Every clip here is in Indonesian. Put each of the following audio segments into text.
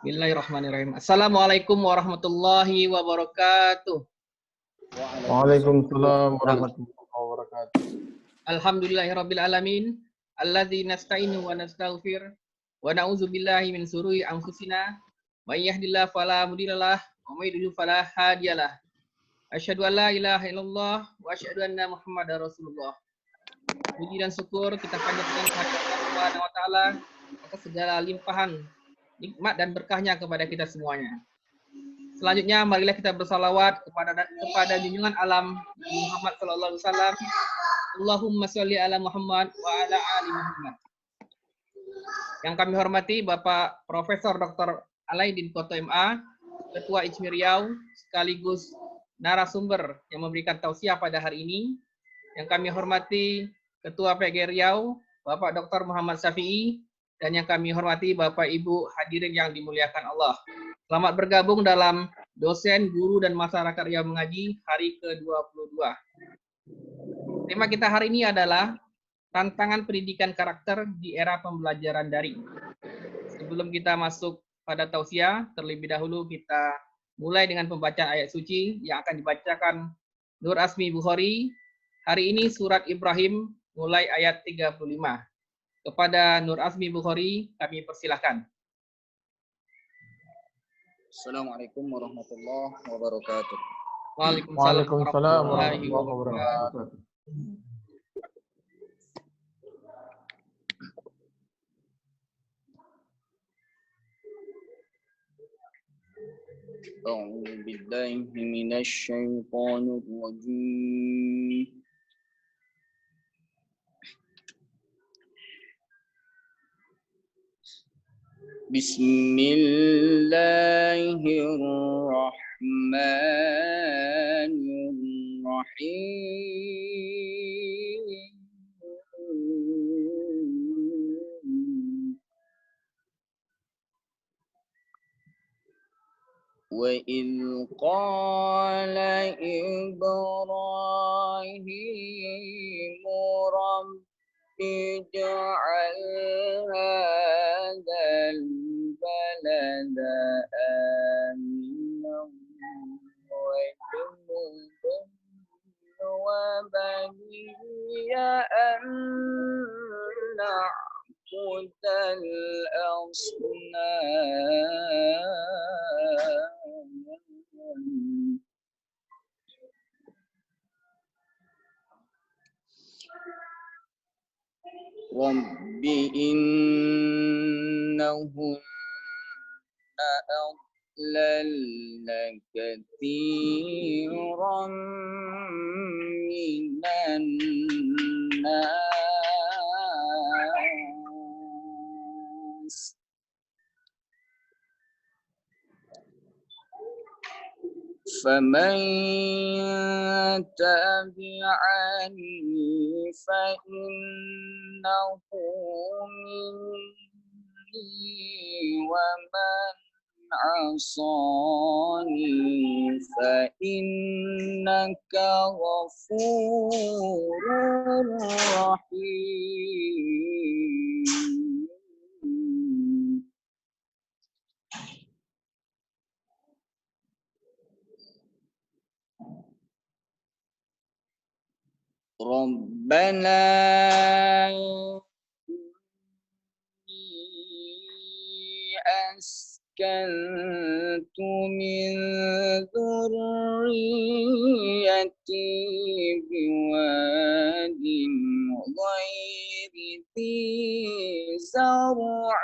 Bismillahirrahmanirrahim. Assalamualaikum warahmatullahi wabarakatuh. Waalaikumsalam warahmatullahi wabarakatuh. Alhamdulillahirabbil alamin. Alladzi nasta'inu wa nastaghfir wa na'udzu billahi min syururi anfusina. May yahdihillahu fala mudhillalah wa may yudhlil fala hadiyalah. Asyhadu an la ilaha illallah wa asyhadu anna Muhammadar Rasulullah. Puji dan syukur kita panjatkan kehadirat Allah Subhanahu wa taala atas segala limpahan nikmat dan berkahnya kepada kita semuanya. Selanjutnya marilah kita bersalawat kepada junjungan alam Muhammad sallallahu alaihi wasallam. Allahumma sholli ala Muhammad wa ala ali Muhammad. Yang kami hormati Bapak Profesor Dr. Alaidin Koto MA, Ketua IJMI Riau sekaligus narasumber yang memberikan tausiah pada hari ini. Yang kami hormati Ketua PG Riau, Bapak Dr. Muhammad Syafi'i, dan yang kami hormati Bapak Ibu hadirin yang dimuliakan Allah. Selamat bergabung dalam dosen, guru, dan masyarakat Riau mengaji hari ke-22. Tema kita hari ini adalah tantangan pendidikan karakter di era pembelajaran daring. Sebelum kita masuk pada tausiah, terlebih dahulu kita mulai dengan pembacaan ayat suci yang akan dibacakan Nur Asmi Bukhari. Hari ini surat Ibrahim mulai ayat 35. Kepada Nur Asmi Bukhari, kami persilahkan. Assalamualaikum warahmatullahi wabarakatuh. Waalaikumsalam warahmatullahi wabarakatuh. A'udzu billahi minasy syaithanir rajim. Bismillahirrahmanirrahim. وَإِذْ قَالَ إِبْرَاهِيمُ رَبِّ اجْعَلْ هَٰذَا الْبَلَدَ آمِنًا وَاجْنُبْنِي وَبَنِيَّ أَن نَّعْبُدَ الْأَصْنَامَ. رَبِّ إِنَّهُنَّ أَضْلَلْنَ كَثِيرًا مِنَ النَّاسِ فَمَن تَبِعَنِي فَإِنَّهُ مِنِّي وَمَنْ عَصَانِي فَإِنَّكَ غَفُورٌ رَّحِيمٌ. رَبَّنَا إِنِّي أَسْكَنتُ مِن ذُرِّيَّتِي بِوَادٍ غَيْرِ ذِي زَرْعٍ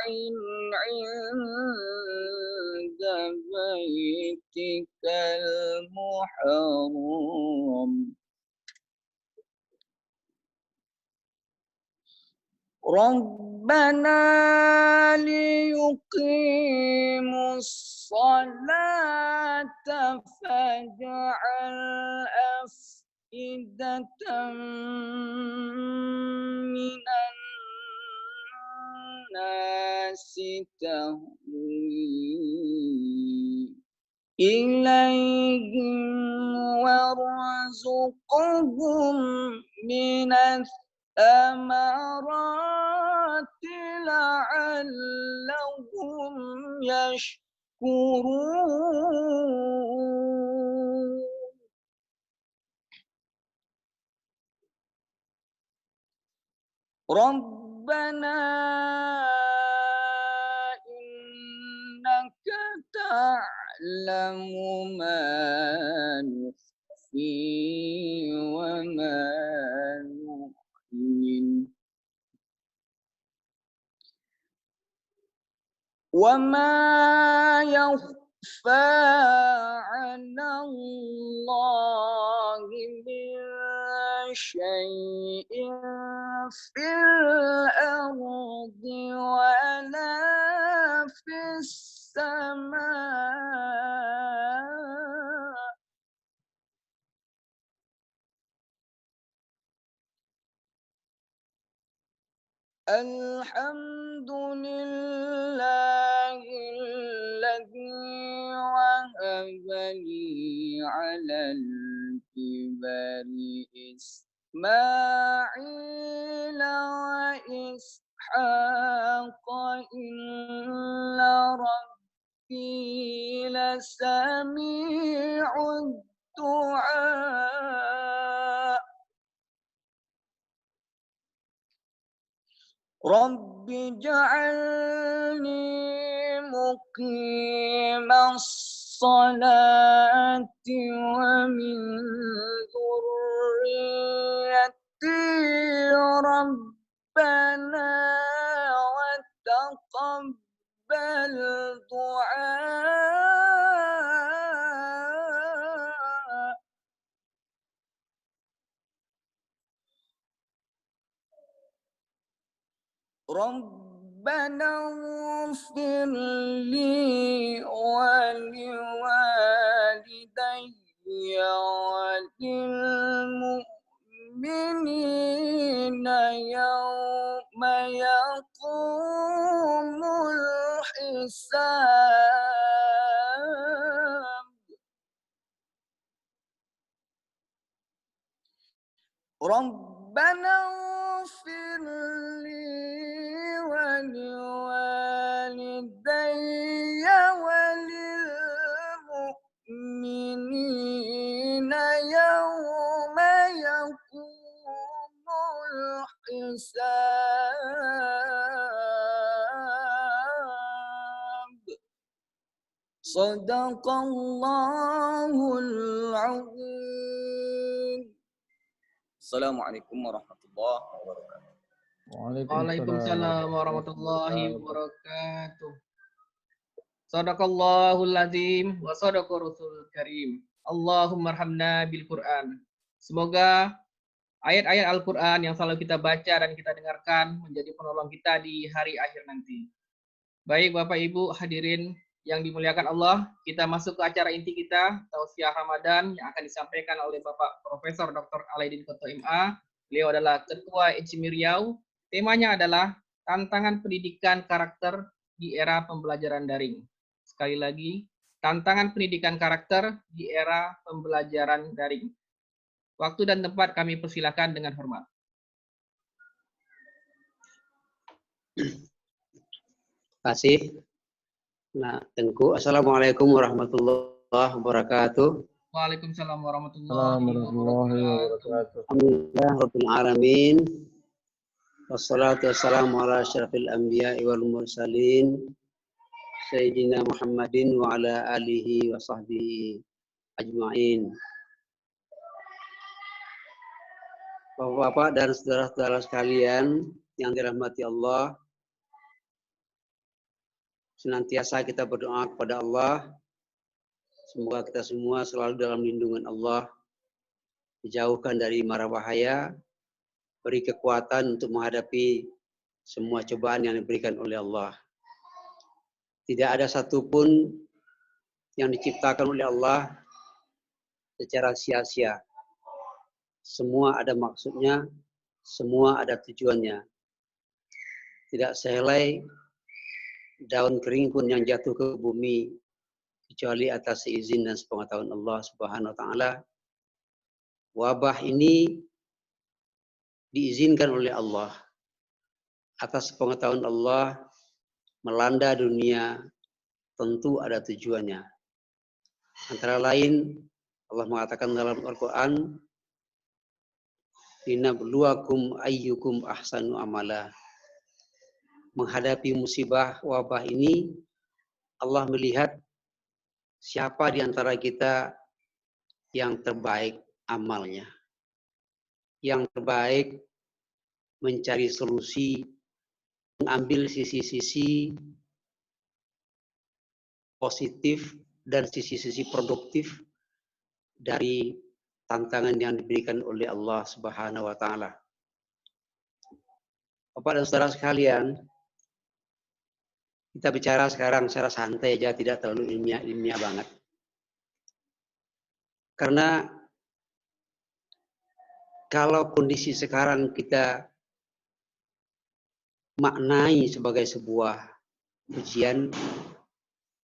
عِندَ بَيْتِكَ الْمُحَرَّمِ رَبَّنَا لِيُقِيمُوا الصَّلَاةَ فَاجْعَلْ أَفْئِدَةً مِّنَ النَّاسِ تَهْوِي إِلَيْهِمْ وَارْزُقْهُم مِّنَ الثَّمَرَاتِ لَعَلَّهُمْ يَشْكُرُونَ. تشكرون ربنا إنك تعلم ما نخفي وما نعلن وما يخفى على الله من شيء في الأرض ولا في السماء الحمد لله الذي وهب لي على الكبر إسماعيل وإسحاق إن ربي لسميع الدعاء رب اجعلني مقيم الصلاة ومن ذريتي ربنا وتقبل دعاء ربنا اغفر لي ولوالدي وللمؤمنين يوم يقوم الحساب ربنا اغفر لي ولوالدي وللمؤمنين يوم يقوم الحساب صدق الله العظيم Assalamualaikum warahmatullahi wabarakatuh. Waalaikumsalam warahmatullahi wabarakatuh. Sadaqallahul azim wa sadaqa rasulul karim. Allahumma arhamna bil Qur'an. Semoga ayat-ayat Al-Qur'an yang selalu kita baca dan kita dengarkan menjadi penolong kita di hari akhir nanti. Baik Bapak Ibu hadirin yang dimuliakan Allah, kita masuk ke acara inti kita, Tausiah Ramadan yang akan disampaikan oleh Bapak Profesor Dr. Alaidin Koto MA. Beliau adalah Ketua ICMI Riau. Temanya adalah tantangan pendidikan karakter di era pembelajaran daring. Sekali lagi, tantangan pendidikan karakter di era pembelajaran daring. Waktu dan tempat kami persilakan dengan hormat. Terima kasih. Nah, Tengku. Assalamualaikum warahmatullahi wabarakatuh. Waalaikumsalam warahmatullahi wabarakatuh. Alhamdulillah rabbil alamin. Wassalatu wassalamu ala asyrafil anbiya'i wal mursalin Sayyidina Muhammadin wa ala alihi wa sahbihi ajma'in. Bapak-bapak dan saudara-saudara sekalian yang dirahmati Allah, senantiasa kita berdoa kepada Allah, semoga kita semua selalu dalam lindungan Allah, dijauhkan dari mara bahaya, beri kekuatan untuk menghadapi semua cobaan yang diberikan oleh Allah. Tidak ada satupun yang diciptakan oleh Allah secara sia-sia. Semua ada maksudnya, semua ada tujuannya. Tidak sehelai daun kering pun yang jatuh ke bumi kecuali atas izin dan sepengetahuan Allah Subhanahu wa taala. Wabah ini diizinkan oleh Allah atas sepengetahuan Allah melanda dunia tentu ada tujuannya. Antara lain Allah mengatakan dalam Al-Quran, linabluwakum ayyukum ahsanu amala. Menghadapi musibah wabah ini, Allah melihat siapa di antara kita yang terbaik amalnya, yang terbaik mencari solusi, mengambil sisi-sisi positif dan sisi-sisi produktif dari tantangan yang diberikan oleh Allah Subhanahu wa taala. Bapak dan saudara sekalian, kita bicara sekarang secara santai aja, tidak terlalu ilmiah banget. Karena kalau kondisi sekarang kita maknai sebagai sebuah ujian,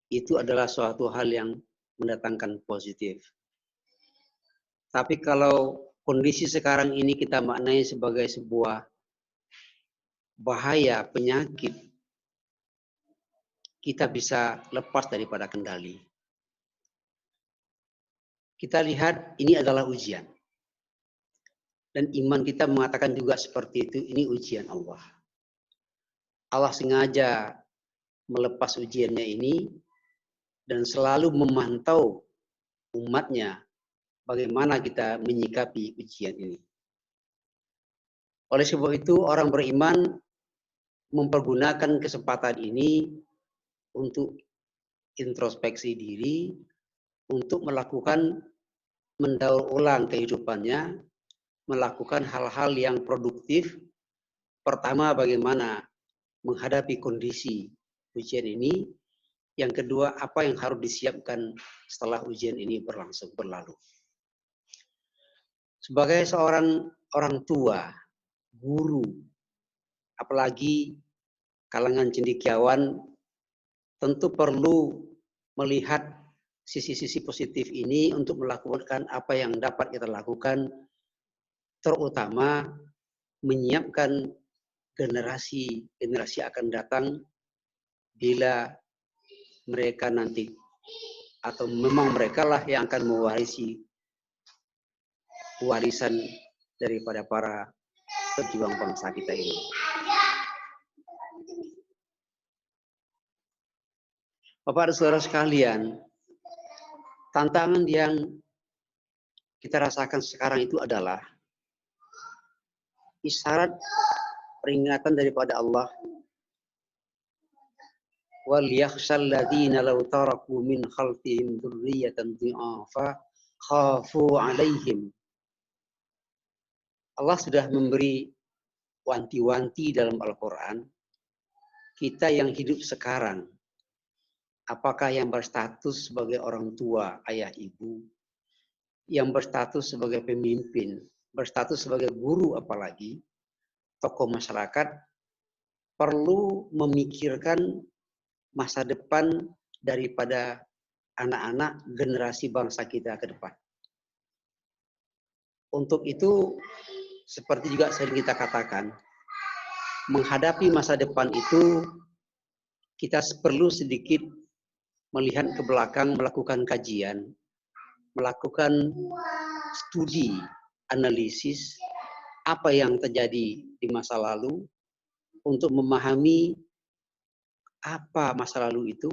itu adalah suatu hal yang mendatangkan positif. Tapi kalau kondisi sekarang ini kita maknai sebagai sebuah bahaya, penyakit, kita bisa lepas daripada kendali. Kita lihat ini adalah ujian. Dan iman kita mengatakan juga seperti itu, ini ujian Allah. Allah sengaja melepas ujiannya ini dan selalu memantau umatnya bagaimana kita menyikapi ujian ini. Oleh sebab itu orang beriman mempergunakan kesempatan ini untuk introspeksi diri, untuk melakukan mendaur ulang kehidupannya, melakukan hal-hal yang produktif. Pertama, bagaimana menghadapi kondisi ujian ini. Yang kedua, apa yang harus disiapkan setelah ujian ini berlalu. Sebagai seorang orang tua, guru, apalagi kalangan cendekiawan, tentu perlu melihat sisi-sisi positif ini untuk melakukan apa yang dapat kita lakukan, terutama menyiapkan generasi akan datang bila mereka nanti, atau memang mereka lah yang akan mewarisi warisan daripada para pejuang bangsa kita ini. Bapak dan saudara sekalian, tantangan yang kita rasakan sekarang itu adalah isyarat peringatan daripada Allah. Wal yakhshal ladzina law taraku min khalfihim dzurriyyatan dhi'afa khafu 'alaihim. Allah sudah memberi wanti-wanti dalam Al-Quran. Kita yang hidup sekarang, apakah yang berstatus sebagai orang tua, ayah, ibu, yang berstatus sebagai pemimpin, berstatus sebagai guru apalagi, tokoh masyarakat, perlu memikirkan masa depan daripada anak-anak generasi bangsa kita ke depan. Untuk itu, seperti juga sering kita katakan, menghadapi masa depan itu, kita perlu sedikit melihat ke belakang, melakukan kajian, melakukan studi, analisis, apa yang terjadi di masa lalu, untuk memahami apa masa lalu itu,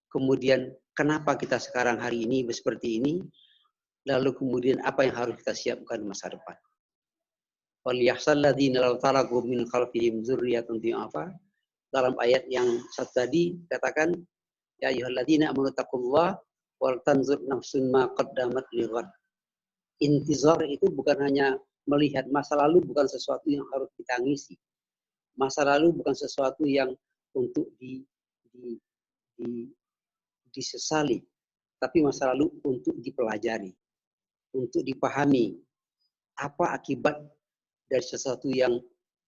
kemudian kenapa kita sekarang hari ini seperti ini, lalu kemudian apa yang harus kita siapkan di masa depan. Waliyahsal ladzina law taraku min khalfihim dzurriyyatan dhi'afa. Dalam ayat yang satu tadi katakan, ya ayyuhalladzina amanu taqullaha wal tanzur nafsun ma qaddamat lighad. Intizar itu bukan hanya melihat masa lalu, bukan sesuatu yang harus ditangisi. Masa lalu bukan sesuatu yang untuk disesali, tapi masa lalu untuk dipelajari, untuk dipahami apa akibat dari sesuatu yang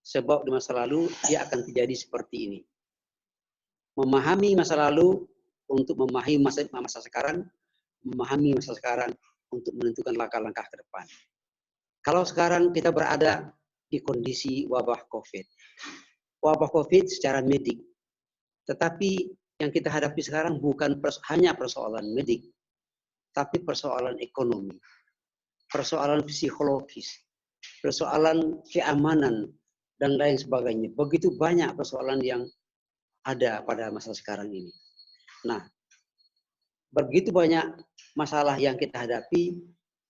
sebab di masa lalu dia akan terjadi seperti ini. Memahami masa lalu untuk memahami masa sekarang, memahami masa sekarang untuk menentukan langkah-langkah ke depan. Kalau sekarang kita berada di kondisi wabah COVID. Wabah COVID secara medik. Tetapi yang kita hadapi sekarang bukan hanya persoalan medik, tapi persoalan ekonomi, persoalan psikologis, persoalan keamanan, dan lain sebagainya. Begitu banyak persoalan yang ada pada masa sekarang ini. Nah, begitu banyak masalah yang kita hadapi,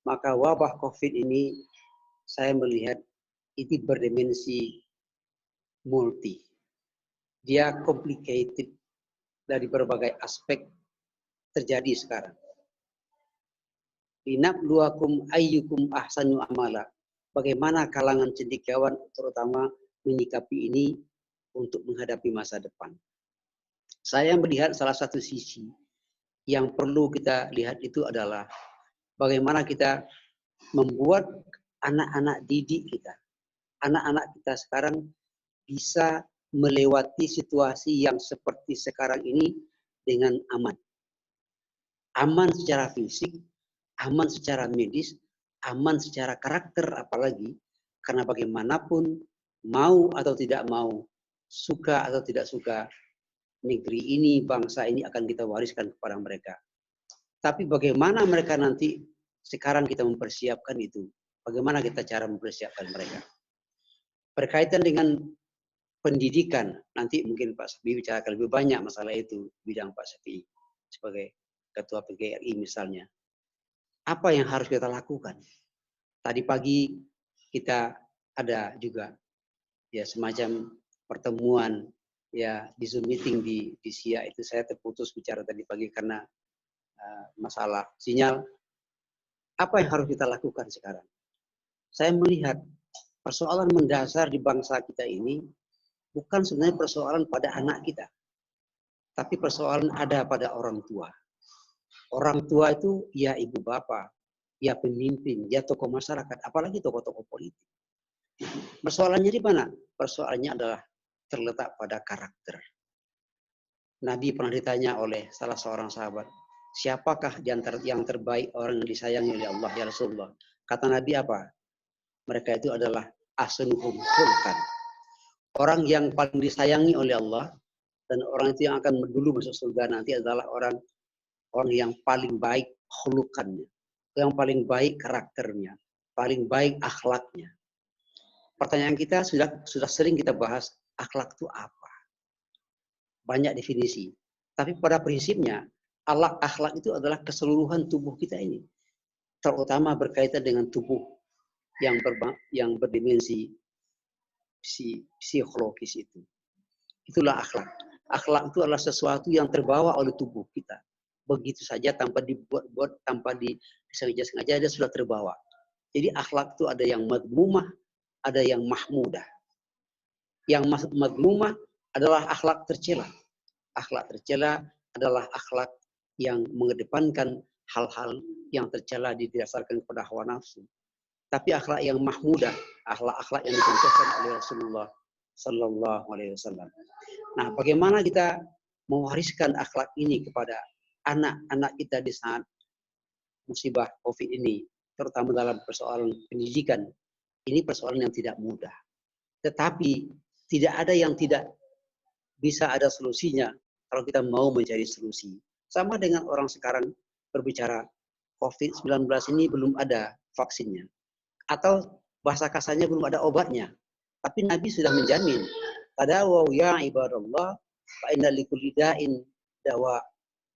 maka wabah COVID ini saya melihat itu berdimensi multi. Dia complicated dari berbagai aspek terjadi sekarang. Linabluwakum ayyukum ahsanu amala. Bagaimana kalangan cendekiawan terutama menyikapi ini untuk menghadapi masa depan. Saya melihat salah satu sisi yang perlu kita lihat itu adalah bagaimana kita membuat anak-anak didik kita, anak-anak kita sekarang bisa melewati situasi yang seperti sekarang ini dengan aman. Aman secara fisik, aman secara medis, aman secara karakter apalagi, karena bagaimanapun mau atau tidak mau, suka atau tidak suka, negeri ini, bangsa ini akan kita wariskan kepada mereka. Tapi bagaimana mereka nanti, sekarang kita mempersiapkan itu. Bagaimana kita cara mempersiapkan mereka. Berkaitan dengan pendidikan, nanti mungkin Pak Safi bicarakan lebih banyak masalah itu, bidang Pak Safi sebagai Ketua PGRI misalnya. Apa yang harus kita lakukan? Tadi pagi kita ada juga ya semacam pertemuan ya di Zoom meeting di SIA itu. Saya terputus bicara tadi pagi karena masalah sinyal. Apa yang harus kita lakukan sekarang? Saya melihat persoalan mendasar di bangsa kita ini bukan sebenarnya persoalan pada anak kita, tapi persoalan ada pada orang tua. Orang tua itu ya ibu bapak, ya pemimpin, ya tokoh masyarakat, apalagi tokoh-tokoh politik. Persoalannya di mana? Persoalannya adalah terletak pada karakter. Nabi pernah ditanya oleh salah seorang sahabat, siapakah di antara yang terbaik orang yang disayangi oleh Allah ya Rasulullah? Kata Nabi apa? Mereka itu adalah ahsanuhum khuluqan. Orang yang paling disayangi oleh Allah dan orang itu yang akan dulu masuk surga nanti adalah orang yang paling baik khuluqannya, yang paling baik karakternya, paling baik akhlaknya. Pertanyaan kita sudah sering kita bahas, akhlak itu apa? Banyak definisi. Tapi pada prinsipnya, akhlak itu adalah keseluruhan tubuh kita ini. Terutama berkaitan dengan tubuh yang berdimensi psikologis itu. Itulah akhlak. Akhlak itu adalah sesuatu yang terbawa oleh tubuh kita. Begitu saja tanpa dibuat-buat, tanpa disengaja-sengaja dia sudah terbawa. Jadi akhlak itu ada yang madmumah, ada yang mahmudah. Yang madmumah adalah akhlak tercela. Akhlak tercela adalah akhlak yang mengedepankan hal-hal yang tercela didasarkan kepada hawa nafsu. Tapi akhlak yang mahmudah, akhlak-akhlak yang dicontohkan oleh Rasulullah Sallallahu Alaihi Wasallam. Nah, bagaimana kita mewariskan akhlak ini kepada anak-anak kita di saat musibah COVID ini, terutama dalam persoalan pendidikan? Ini persoalan yang tidak mudah. Tetapi tidak ada yang tidak bisa ada solusinya kalau kita mau mencari solusi. Sama dengan orang sekarang berbicara COVID-19 ini belum ada vaksinnya. Atau bahasa kasarnya belum ada obatnya. Tapi Nabi sudah menjamin. Tadawaw ya ibadallah, fa inna likulli da'in dawa.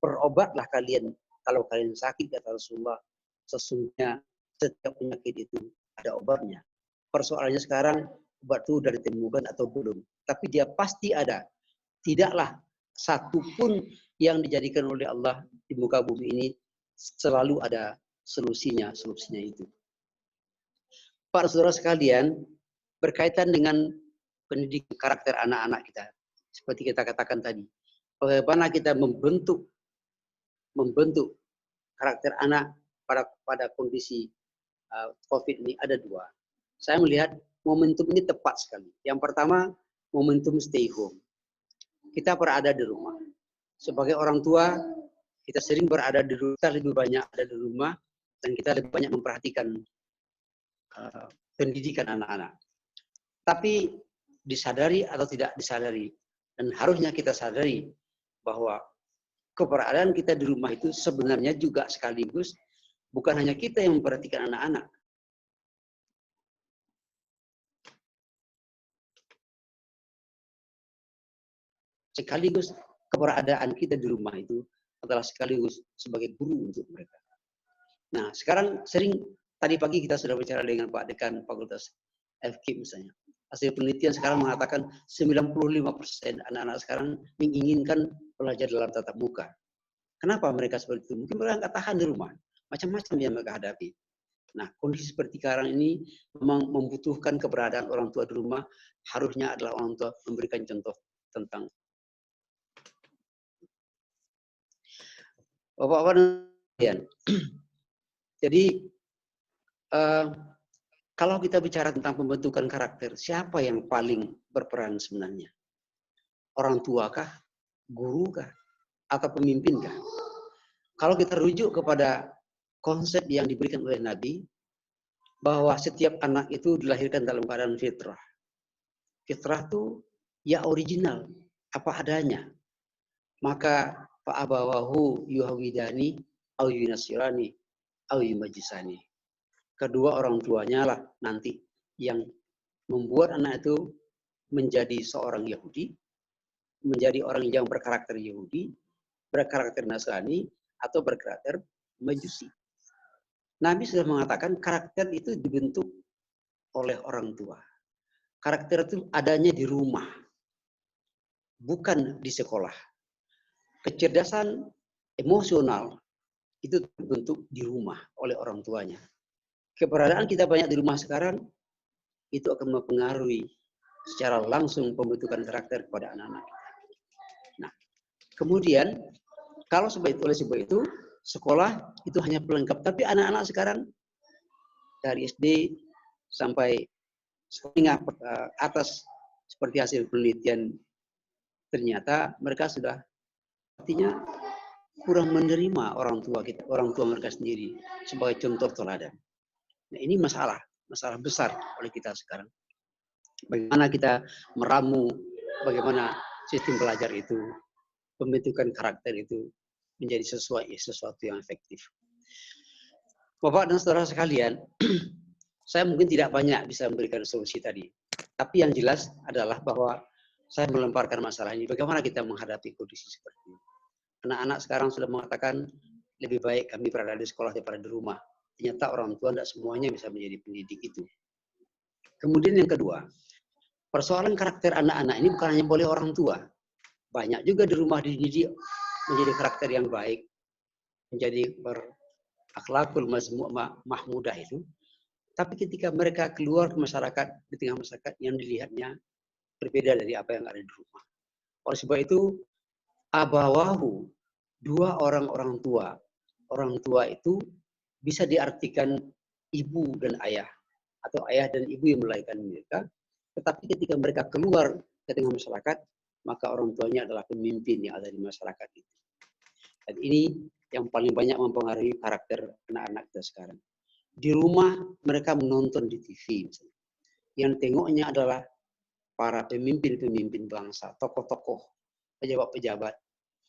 Berobatlah kalian kalau kalian sakit, kata Rasulullah. Sesungguhnya setiap penyakit itu ada obatnya. Persoalannya sekarang obat itu sudah ditemukan atau belum. Tapi dia pasti ada. Tidaklah satu pun yang dijadikan oleh Allah di muka bumi ini selalu ada solusinya itu. Para saudara sekalian, berkaitan dengan pendidikan karakter anak-anak kita, seperti kita katakan tadi, bagaimana kita membentuk karakter anak pada kondisi COVID ini ada dua. Saya melihat momentum ini tepat sekali. Yang pertama, momentum stay home. Kita berada di rumah. Sebagai orang tua, kita sering berada di rumah, kita lebih banyak ada di rumah, dan kita lebih banyak memperhatikan pendidikan anak-anak. Tapi disadari atau tidak disadari, dan harusnya kita sadari bahwa keberadaan kita di rumah itu sebenarnya juga sekaligus bukan hanya kita yang memperhatikan anak-anak. Sekaligus keberadaan kita di rumah itu adalah sekaligus sebagai guru untuk mereka. Nah, sekarang tadi pagi kita sudah bicara dengan Pak Dekan Fakultas FK misalnya. Hasil penelitian sekarang mengatakan 95% anak-anak sekarang menginginkan belajar dalam tatap muka. Kenapa mereka seperti itu? Mungkin mereka nggak tahan di rumah. Macam-macam yang mereka hadapi. Nah, kondisi seperti sekarang ini memang membutuhkan keberadaan orang tua di rumah. Harusnya adalah orang tua memberikan contoh tentang Bapak-bapak dan sekalian. Jadi kalau kita bicara tentang pembentukan karakter, siapa yang paling berperan sebenarnya? Orang tua kah? Guru kah? Atau pemimpin kah? Kalau kita rujuk kepada konsep yang diberikan oleh Nabi, bahwa setiap anak itu dilahirkan dalam keadaan fitrah. Fitrah itu ya original, apa adanya. Maka fa'abawahu yuhawidani au yunasirani au yumajisani. Kedua orang tuanya lah nanti yang membuat anak itu menjadi seorang Yahudi, menjadi orang yang berkarakter Yahudi, berkarakter Nasrani, atau berkarakter Majusi. Nabi sudah mengatakan karakter itu dibentuk oleh orang tua. Karakter itu adanya di rumah, bukan di sekolah. Kecerdasan emosional itu terbentuk di rumah oleh orang tuanya. Keberadaan kita banyak di rumah sekarang itu akan mempengaruhi secara langsung pembentukan karakter kepada anak-anak. Nah, kemudian kalau oleh sebab itu sekolah itu hanya pelengkap, tapi anak-anak sekarang dari SD sampai sekolah atas seperti hasil penelitian ternyata mereka sudah artinya kurang menerima orang tua mereka sendiri sebagai contoh teladan. Nah, ini masalah besar oleh kita sekarang. Bagaimana kita meramu, bagaimana sistem belajar itu, pembentukan karakter itu menjadi sesuatu yang efektif. Bapak dan saudara sekalian, saya mungkin tidak banyak bisa memberikan solusi tadi. Tapi yang jelas adalah bahwa saya melemparkan masalah ini. Bagaimana kita menghadapi kondisi seperti ini. Anak-anak sekarang sudah mengatakan lebih baik kami berada di sekolah daripada di rumah. Ternyata orang tua tidak semuanya bisa menjadi pendidik itu. Kemudian yang kedua, persoalan karakter anak-anak ini bukan hanya boleh orang tua. Banyak juga di rumah dididik menjadi karakter yang baik, menjadi berakhlakul mahmudah itu. Tapi ketika mereka keluar ke masyarakat, di tengah masyarakat yang dilihatnya berbeda dari apa yang ada di rumah. Oleh sebab itu, abawahu, dua orang tua. Orang tua itu bisa diartikan ibu dan ayah, atau ayah dan ibu yang melahirkan mereka. Tetapi ketika mereka keluar ke tengah masyarakat, maka orang tuanya adalah pemimpin yang ada di masyarakat itu. Dan ini yang paling banyak mempengaruhi karakter anak-anak kita sekarang. Di rumah mereka menonton di TV, misalnya. Yang tengoknya adalah para pemimpin-pemimpin bangsa, tokoh-tokoh, pejabat-pejabat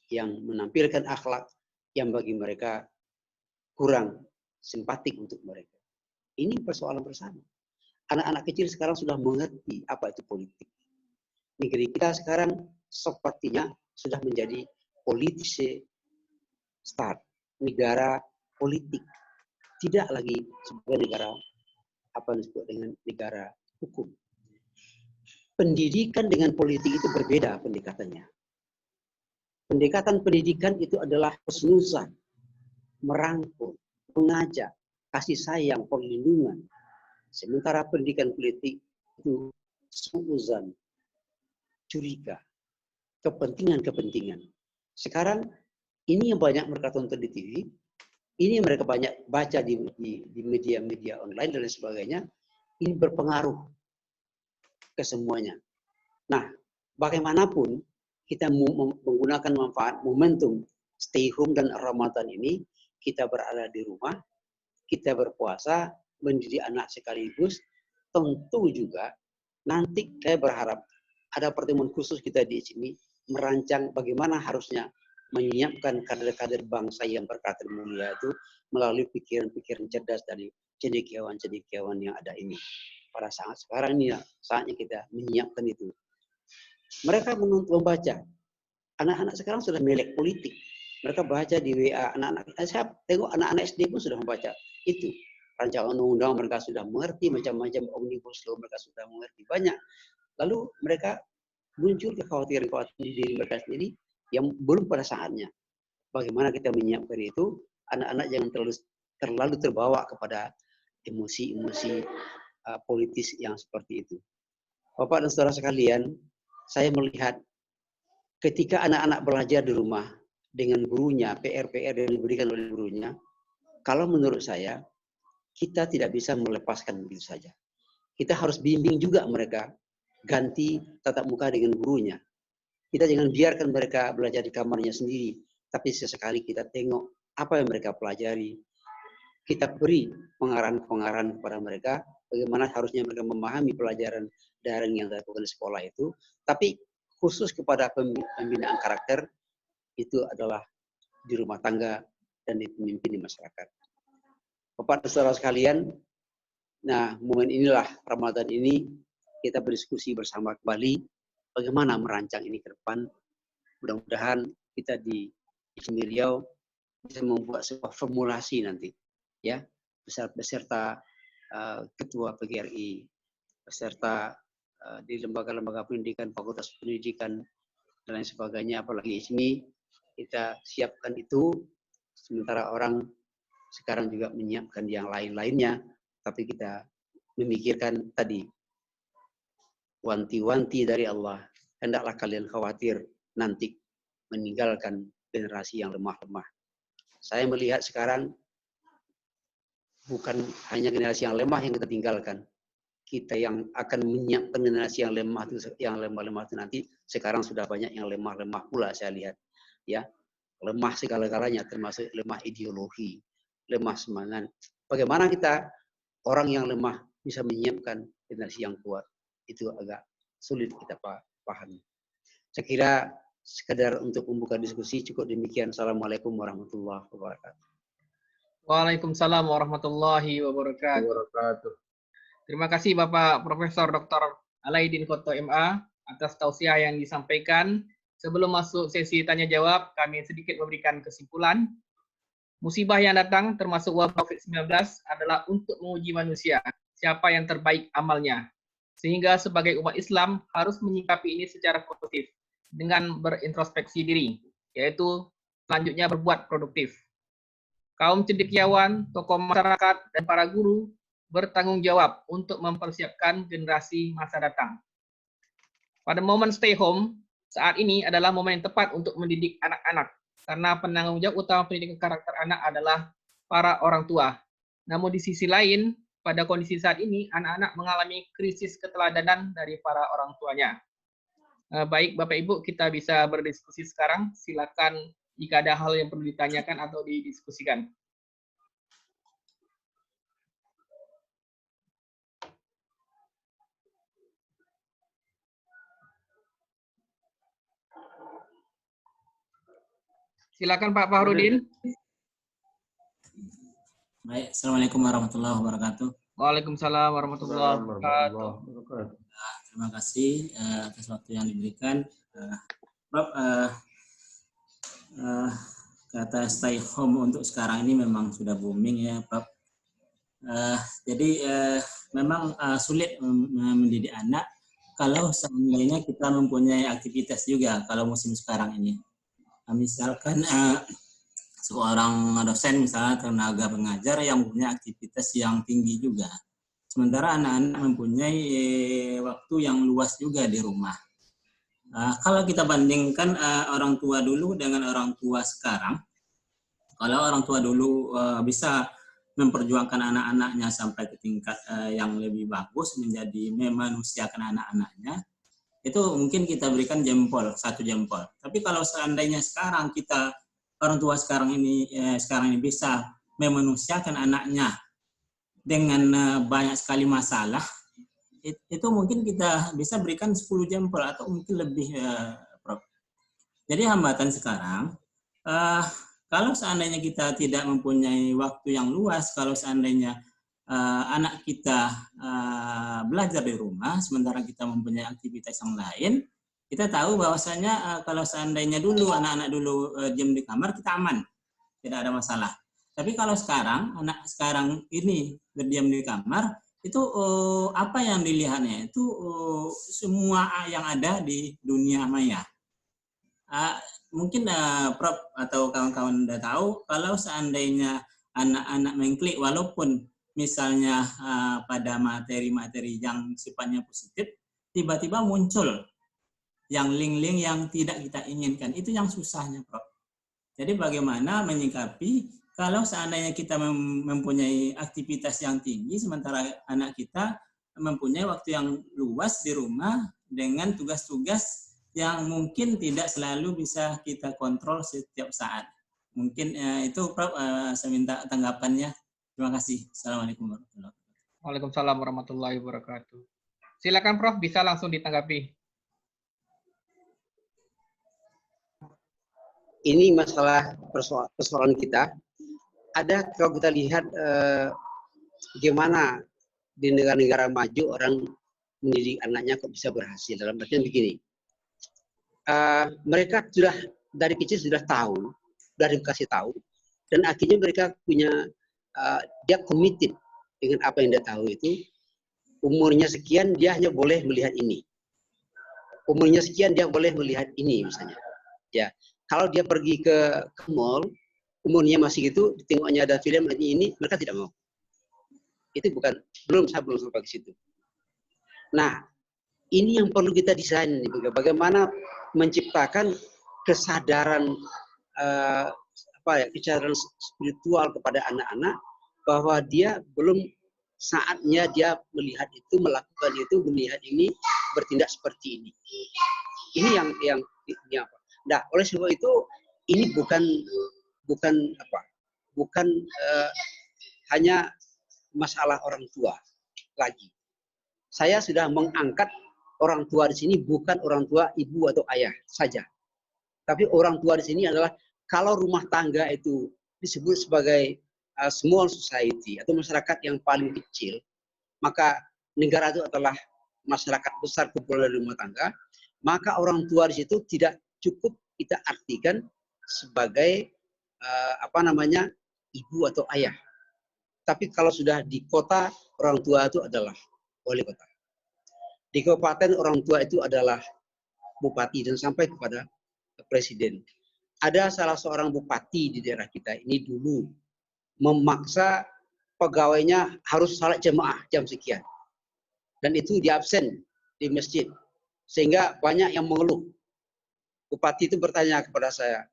yang menampilkan akhlak yang bagi mereka kurang simpatik untuk mereka. Ini persoalan bersama. Anak-anak kecil sekarang sudah mengerti apa itu politik. Negeri kita sekarang sepertinya sudah menjadi politisi start, negara politik. Tidak lagi sebagai negara apa yang disebut dengan negara hukum. Pendidikan dengan politik itu berbeda pendekatannya. Pendekatan pendidikan itu adalah husnuzan, merangkul, mengajak, kasih sayang, perlindungan. Sementara pendidikan politik itu suuzan, curiga, kepentingan-kepentingan. Sekarang ini yang banyak mereka tonton di TV, ini yang mereka banyak baca di media-media online dan lain sebagainya, ini berpengaruh ke semuanya. Nah, bagaimanapun kita menggunakan manfaat momentum stay home dan Ramadan ini, kita berada di rumah, kita berpuasa, mendidik anak sekaligus, tentu juga nanti saya berharap ada pertemuan khusus kita di sini merancang bagaimana harusnya menyiapkan kader-kader bangsa yang berkarakter mulia itu melalui pikiran-pikiran cerdas dari cendekiawan-cendekiawan yang ada ini. Pada saat sekarang ini saatnya kita menyiapkan itu. Mereka membaca. Anak-anak sekarang sudah melek politik. Mereka baca di WA anak-anak. Saya tengok anak-anak SD pun sudah membaca itu. Rancangan undang-undang mereka sudah mengerti, macam-macam omnibus law mereka sudah mengerti banyak. Lalu mereka muncul kekhawatiran-kekhawatiran di diri mereka sendiri yang belum pada saatnya. Bagaimana kita menyiapkan itu, anak-anak jangan terlalu terbawa kepada emosi-emosi politis yang seperti itu. Bapak dan saudara sekalian, saya melihat ketika anak-anak belajar di rumah dengan gurunya, PR-PR yang diberikan oleh gurunya, kalau menurut saya, kita tidak bisa melepaskan begitu saja. Kita harus bimbing juga mereka, ganti tatap muka dengan gurunya. Kita jangan biarkan mereka belajar di kamarnya sendiri, tapi sesekali kita tengok apa yang mereka pelajari. Kita beri pengarahan-pengarahan kepada mereka, bagaimana harusnya mereka memahami pelajaran daring yang dilakukan di sekolah itu, tapi khusus kepada pembinaan karakter, itu adalah di rumah tangga dan dipemimpin di masyarakat. Bapak dan saudara sekalian, nah momen inilah Ramadan ini kita berdiskusi bersama kembali bagaimana merancang ini ke depan. Mudah-mudahan kita di IKMI Riau bisa membuat sebuah formulasi nanti, ya, beserta ketua PGRI, beserta di lembaga-lembaga pendidikan, fakultas pendidikan dan lain sebagainya, apalagi IKMI, kita siapkan itu. Sementara orang sekarang juga menyiapkan yang lain-lainnya, tapi kita memikirkan tadi wanti-wanti dari Allah, hendaklah kalian khawatir nanti meninggalkan generasi yang lemah-lemah. Saya melihat sekarang bukan hanya generasi yang lemah yang kita tinggalkan, kita yang akan menyiapkan generasi yang lemah itu nanti. Sekarang sudah banyak yang lemah-lemah pula saya lihat, ya, lemah segala-galanya, termasuk lemah ideologi, lemah semangat. Bagaimana kita orang yang lemah bisa menyiapkan generasi yang kuat? Itu agak sulit kita pahami. Saya kira sekedar untuk membuka diskusi cukup demikian. Assalamualaikum warahmatullahi wabarakatuh. Waalaikumsalam warahmatullahi wabarakatuh. Terima kasih Bapak Profesor Dr. Alaidin Koto MA atas tausiah yang disampaikan. Sebelum masuk sesi tanya jawab, kami sedikit memberikan kesimpulan. Musibah yang datang termasuk wabah COVID-19 adalah untuk menguji manusia, siapa yang terbaik amalnya. Sehingga sebagai umat Islam harus menyikapi ini secara positif dengan berintrospeksi diri, yaitu selanjutnya berbuat produktif. Kaum cendekiawan, tokoh masyarakat, dan para guru bertanggung jawab untuk mempersiapkan generasi masa datang. Pada momen stay home, saat ini adalah momen yang tepat untuk mendidik anak-anak, karena penanggung jawab utama pendidikan karakter anak adalah para orang tua. Namun di sisi lain, pada kondisi saat ini, anak-anak mengalami krisis keteladanan dari para orang tuanya. Baik, Bapak Ibu, kita bisa berdiskusi sekarang. Silakan jika ada hal yang perlu ditanyakan atau didiskusikan. Silakan Pak Fahrudin. Baik, Assalamualaikum warahmatullahi wabarakatuh. Waalaikumsalam warahmatullahi wabarakatuh. Terima kasih atas waktu yang diberikan. Prof, kata stay home untuk sekarang ini memang sudah booming ya, Prof. Jadi memang sulit mendidik anak kalau seandainya kita mempunyai aktivitas juga kalau musim sekarang ini. Misalkan seorang dosen misalnya tenaga pengajar yang punya aktivitas yang tinggi juga. Sementara anak-anak mempunyai waktu yang luas juga di rumah. Kalau kita bandingkan orang tua dulu dengan orang tua sekarang, kalau orang tua dulu bisa memperjuangkan anak-anaknya sampai ke tingkat yang lebih bagus, menjadi memanusiakan anak-anaknya, itu mungkin kita berikan jempol, 1 jempol. Tapi kalau seandainya sekarang kita orang tua sekarang ini bisa memanusiakan anaknya dengan banyak sekali masalah, itu mungkin kita bisa berikan 10 jempol atau mungkin lebih, Prof. Jadi hambatan sekarang, kalau seandainya kita tidak mempunyai waktu yang luas, kalau seandainya anak kita belajar di rumah, sementara kita mempunyai aktivitas yang lain, kita tahu bahwasanya kalau seandainya dulu anak-anak dulu diam di kamar, kita aman, tidak ada masalah. Tapi kalau sekarang, anak sekarang ini berdiam di kamar, itu apa yang dilihatnya? Itu semua yang ada di dunia maya. Mungkin Prof atau kawan-kawan udah tahu, kalau seandainya anak-anak mengklik, walaupun misalnya pada materi-materi yang sifatnya positif, tiba-tiba muncul yang link-link yang tidak kita inginkan. Itu yang susahnya, Prof. Jadi bagaimana menyikapi kalau seandainya kita mempunyai aktivitas yang tinggi, sementara anak kita mempunyai waktu yang luas di rumah dengan tugas-tugas yang mungkin tidak selalu bisa kita kontrol setiap saat. Mungkin itu Prof, saya minta tanggapannya. Terima kasih. Assalamualaikum warahmatullahi wabarakatuh. Waalaikumsalam warahmatullahi wabarakatuh. Silakan Prof, bisa langsung ditanggapi. Ini masalah persoalan kita. Ada kalau kita lihat bagaimana di negara-negara maju orang mendidik anaknya kok bisa berhasil. Dalam artian begini, mereka sudah dari kecil sudah tahu, sudah dikasih tahu, dan akhirnya mereka punya dia committed dengan apa yang dia tahu itu. Umurnya sekian dia hanya boleh melihat ini, umurnya sekian dia boleh melihat ini misalnya. Ya, kalau dia pergi ke mall, umurnya masih gitu, ditengoknya ada film ini, mereka tidak mau. Itu saya belum sampai ke situ. Nah, ini yang perlu kita desain, bagaimana menciptakan kesadaran kesadaran spiritual kepada anak-anak bahwa dia belum saatnya dia melihat itu, melakukan itu, melihat ini, bertindak seperti ini. Ini yang apa? Nah, oleh sebab itu ini bukan hanya masalah orang tua lagi. Saya sudah mengangkat orang tua di sini bukan orang tua ibu atau ayah saja. Tapi orang tua di sini adalah kalau rumah tangga itu disebut sebagai small society atau masyarakat yang paling kecil, maka negara itu adalah masyarakat besar kumpulan rumah tangga, maka orang tua di situ tidak cukup kita artikan sebagai ibu atau ayah. Tapi kalau sudah di kota, orang tua itu adalah wali kota. Di kabupaten, orang tua itu adalah bupati dan sampai kepada presiden. Ada salah seorang bupati di daerah kita ini dulu memaksa pegawainya harus salat jemaah jam sekian. Dan itu diabsen di masjid. Sehingga banyak yang mengeluh. Bupati itu bertanya kepada saya,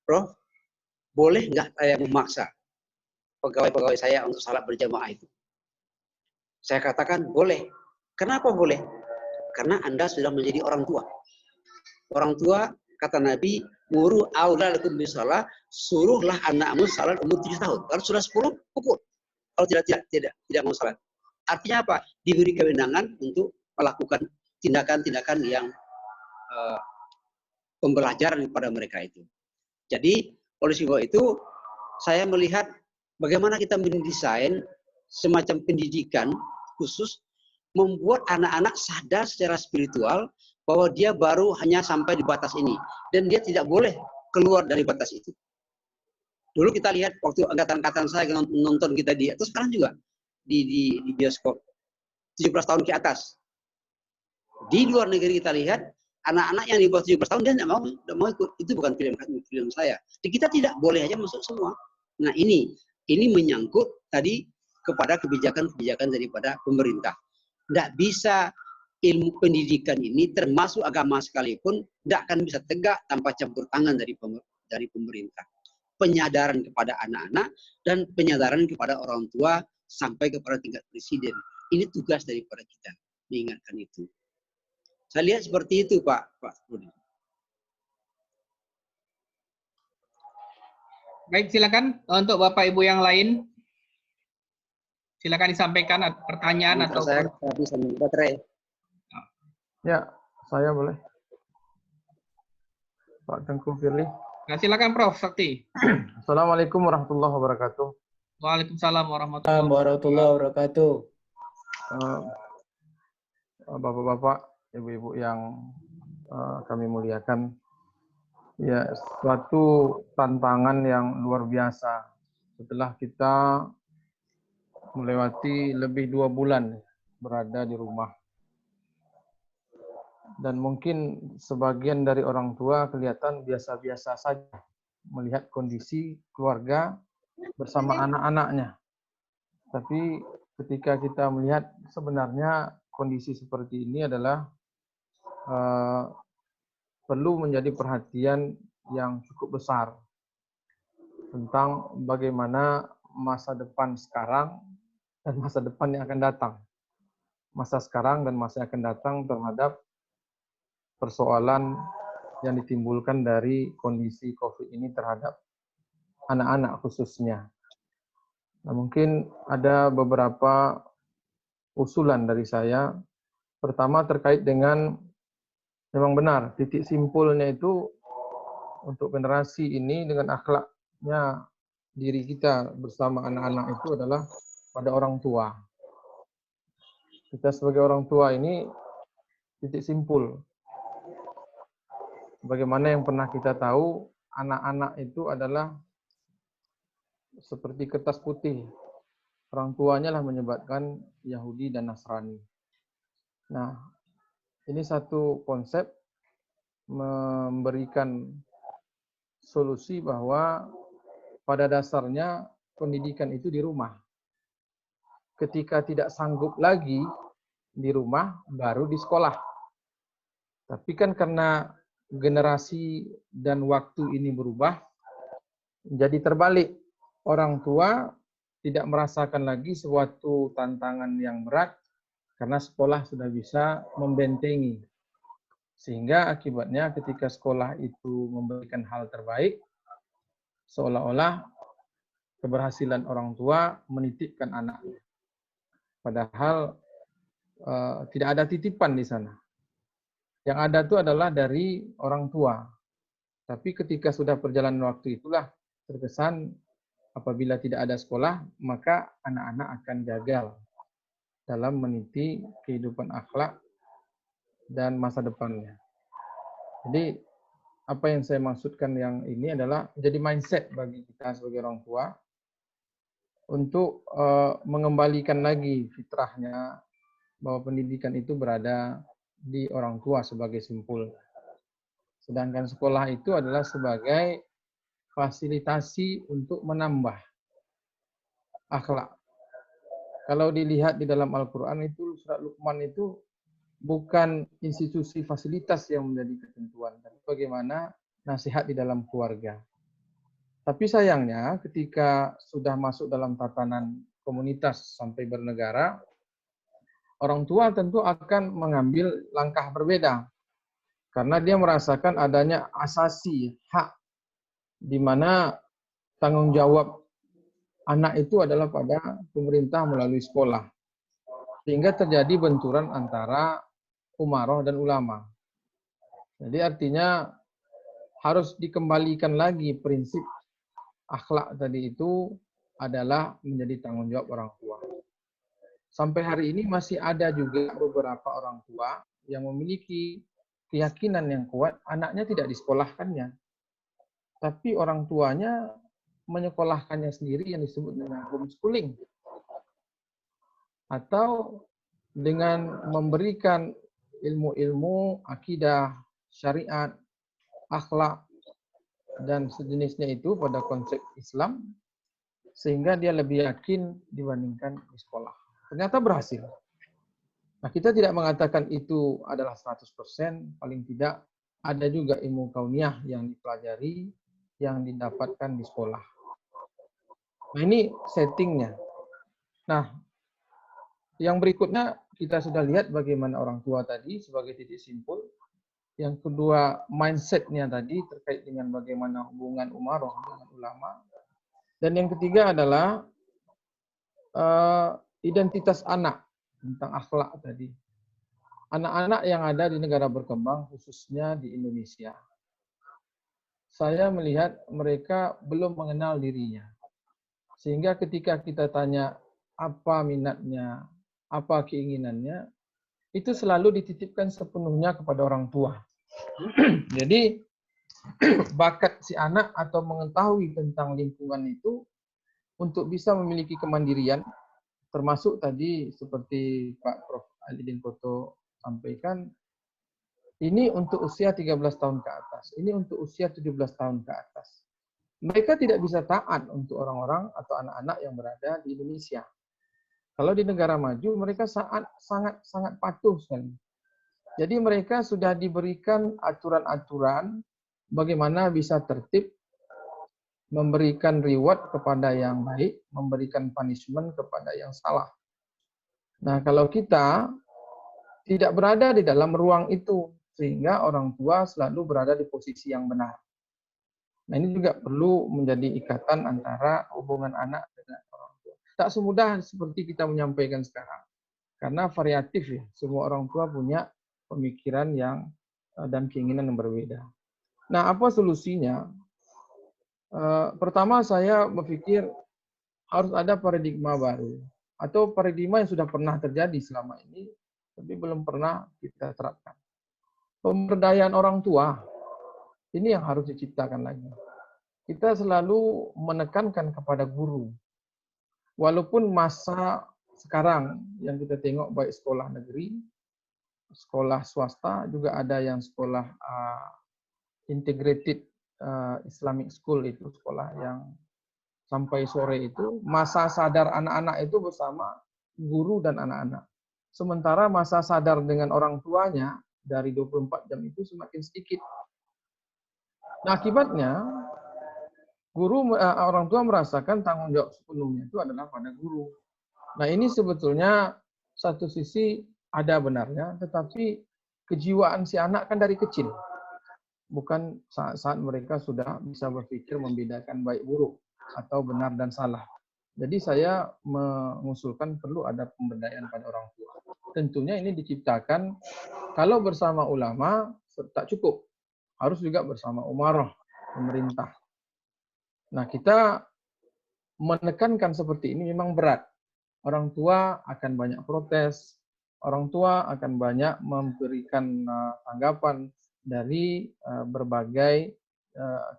Prof, boleh nggak saya memaksa pegawai-pegawai saya untuk salat berjamaah itu? Saya katakan boleh. Kenapa boleh? Karena Anda sudah menjadi orang tua. Orang tua, kata Nabi, muru auladakum bisalah, suruhlah anakmu salat umur 7 tahun. Kalau sudah 10, pukul. Kalau tidak mau salat. Artinya apa? Diberi kewenangan untuk melakukan tindakan-tindakan yang pembelajaran kepada mereka itu. Jadi, oleh sebab itu, saya melihat bagaimana kita mendesain semacam pendidikan khusus membuat anak-anak sadar secara spiritual bahwa dia baru hanya sampai di batas ini. Dan dia tidak boleh keluar dari batas itu. Dulu kita lihat waktu angkatan-angkatan saya nonton kita di, atau sekarang juga di bioskop, 17 tahun ke atas. Di luar negeri kita lihat, anak-anak yang di bawah 17 tahun dia tidak mau ikut. Itu bukan film saya. Jadi kita tidak boleh aja masuk semua. Nah ini menyangkut tadi kepada kebijakan-kebijakan daripada pemerintah. Tidak bisa ilmu pendidikan ini termasuk agama sekalipun tidak akan bisa tegak tanpa campur tangan dari pemerintah. Penyadaran kepada anak-anak dan penyadaran kepada orang tua sampai kepada tingkat presiden. Ini tugas daripada kita mengingatkan itu. Saya lihat seperti itu, Pak Rudi. Baik, silakan untuk Bapak Ibu yang lain. Silakan disampaikan pertanyaan atau saya bisa baterai. Ya, saya boleh. Pak Tengku Firly. Nah, silakan Prof. Sakti. Assalamualaikum warahmatullahi wabarakatuh. Waalaikumsalam warahmatullahi Assalamualaikum warahmatullahi wabarakatuh. Bapak-bapak, ibu-ibu yang kami muliakan, ya suatu tantangan yang luar biasa setelah kita melewati lebih 2 bulan berada di rumah. Dan mungkin sebagian dari orang tua kelihatan biasa-biasa saja melihat kondisi keluarga bersama anak-anaknya. Tapi ketika kita melihat sebenarnya kondisi seperti ini adalah perlu menjadi perhatian yang cukup besar tentang bagaimana masa depan sekarang dan masa depan yang akan datang. Masa sekarang dan masa yang akan datang terhadap persoalan yang ditimbulkan dari kondisi COVID ini terhadap anak-anak khususnya. Nah, mungkin ada beberapa usulan dari saya. Pertama terkait dengan memang benar titik simpulnya itu untuk generasi ini dengan akhlaknya diri kita bersama anak-anak itu adalah pada orang tua. Kita sebagai orang tua ini titik simpul. Bagaimana yang pernah kita tahu, anak-anak itu adalah seperti kertas putih. Orang tuanya lah menyebabkan Yahudi dan Nasrani. Nah, ini satu konsep memberikan solusi bahwa pada dasarnya pendidikan itu di rumah. Ketika tidak sanggup lagi di rumah, baru di sekolah. Tapi kan karena generasi dan waktu ini berubah, jadi terbalik. Orang tua tidak merasakan lagi suatu tantangan yang berat karena sekolah sudah bisa membentengi. Sehingga akibatnya ketika sekolah itu memberikan hal terbaik, seolah-olah keberhasilan orang tua menitipkan anaknya. Padahal tidak ada titipan di sana. Yang ada itu adalah dari orang tua. Tapi ketika sudah perjalanan waktu itulah terkesan apabila tidak ada sekolah, maka anak-anak akan gagal dalam meniti kehidupan akhlak dan masa depannya. Jadi apa yang saya maksudkan yang ini adalah jadi mindset bagi kita sebagai orang tua untuk mengembalikan lagi fitrahnya bahwa pendidikan itu berada di orang tua sebagai simpul. Sedangkan sekolah itu adalah sebagai fasilitasi untuk menambah akhlak. Kalau dilihat di dalam Al-Quran itu, surat Luqman itu bukan institusi fasilitas yang menjadi ketentuan, tapi bagaimana nasihat di dalam keluarga. Tapi sayangnya ketika sudah masuk dalam tatanan komunitas sampai bernegara, orang tua tentu akan mengambil langkah berbeda. Karena dia merasakan adanya asasi, hak, di mana tanggung jawab anak itu adalah pada pemerintah melalui sekolah. Sehingga terjadi benturan antara umaroh dan ulama. Jadi artinya harus dikembalikan lagi prinsip akhlak tadi itu adalah menjadi tanggung jawab orang tua. Sampai hari ini masih ada juga beberapa orang tua yang memiliki keyakinan yang kuat anaknya tidak disekolahkannya. Tapi orang tuanya menyekolahkannya sendiri yang disebut dengan homeschooling. Atau dengan memberikan ilmu-ilmu akidah, syariat, akhlak, dan sejenisnya itu pada konsep Islam, sehingga dia lebih yakin dibandingkan di sekolah. Ternyata berhasil. Nah, kita tidak mengatakan itu adalah 100%, paling tidak ada juga ilmu kauniyah yang dipelajari, yang didapatkan di sekolah. Nah, ini settingnya. Nah, yang berikutnya kita sudah lihat bagaimana orang tua tadi sebagai titik simpul. Yang kedua, mindsetnya tadi terkait dengan bagaimana hubungan umaroh dengan ulama. Dan yang ketiga adalah identitas anak tentang akhlak tadi. Anak-anak yang ada di negara berkembang, khususnya di Indonesia. saya melihat mereka belum mengenal dirinya. Sehingga ketika kita tanya apa minatnya, apa keinginannya, itu selalu dititipkan sepenuhnya kepada orang tua. Jadi bakat si anak atau mengetahui tentang lingkungan itu untuk bisa memiliki kemandirian, termasuk tadi seperti Pak Prof. Alidin Koto sampaikan, ini untuk usia 13 tahun ke atas, ini untuk usia 17 tahun ke atas. Mereka tidak bisa taat untuk orang-orang atau anak-anak yang berada di Indonesia. Kalau di negara maju, mereka sangat patuh sekali. Jadi mereka sudah diberikan aturan-aturan bagaimana bisa tertib, memberikan reward kepada yang baik, memberikan punishment kepada yang salah. Nah, kalau kita tidak berada di dalam ruang itu, sehingga orang tua selalu berada di posisi yang benar. Nah, ini juga perlu menjadi ikatan antara hubungan anak dengan orang tua. Tak semudah seperti kita menyampaikan sekarang. Karena variatif ya, semua orang tua punya pemikiran yang dan keinginan yang berbeda. Nah, apa solusinya? Pertama saya berpikir harus ada paradigma baru. Atau paradigma yang sudah pernah terjadi selama ini, tapi belum pernah kita terapkan. Pemberdayaan orang tua, ini yang harus diciptakan lagi. Kita selalu menekankan kepada guru. Walaupun masa sekarang yang kita tengok baik sekolah negeri, sekolah swasta, juga ada yang sekolah integrated Islamic school, itu sekolah yang sampai sore itu, masa sadar anak-anak itu bersama guru dan anak-anak. Sementara masa sadar dengan orang tuanya dari 24 jam itu semakin sedikit. Nah, akibatnya orang tua merasakan tanggung jawab sepenuhnya itu adalah pada guru. Nah, ini sebetulnya satu sisi ada benarnya, tetapi kejiwaan si anak kan dari kecil. Bukan saat mereka sudah bisa berpikir membedakan baik buruk atau benar dan salah. Jadi saya mengusulkan perlu ada pemberdayaan pada orang tua. Tentunya ini diciptakan kalau bersama ulama tak cukup. Harus juga bersama umarah, pemerintah. Nah, kita menekankan seperti ini memang berat. Orang tua akan banyak protes, orang tua akan banyak memberikan tanggapan dari berbagai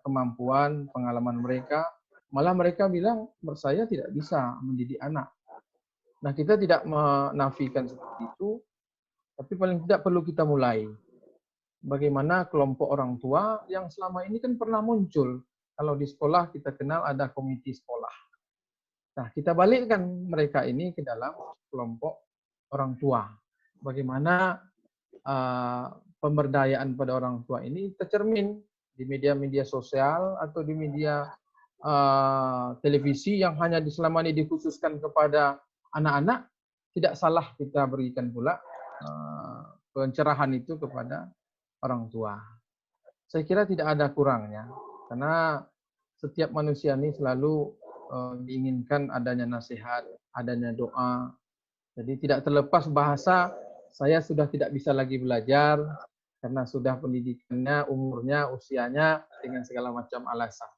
kemampuan, pengalaman mereka. Malah mereka bilang, saya tidak bisa mendidik anak. Nah, kita tidak menafikan seperti itu, tapi paling tidak perlu kita mulai. Bagaimana kelompok orang tua yang selama ini kan pernah muncul. Kalau di sekolah kita kenal ada komite sekolah. Nah, kita balikkan mereka ini ke dalam kelompok orang tua. Bagaimana pemberdayaan pada orang tua ini tercermin di media-media sosial atau di media televisi yang hanya selama ini dikhususkan kepada anak-anak. Tidak salah kita berikan pula pencerahan itu kepada orang tua. Saya kira tidak ada kurangnya, karena setiap manusia ini selalu diinginkan adanya nasihat, adanya doa. Jadi tidak terlepas bahasa, saya sudah tidak bisa lagi belajar, karena sudah pendidikannya, umurnya, usianya, dengan segala macam alasan.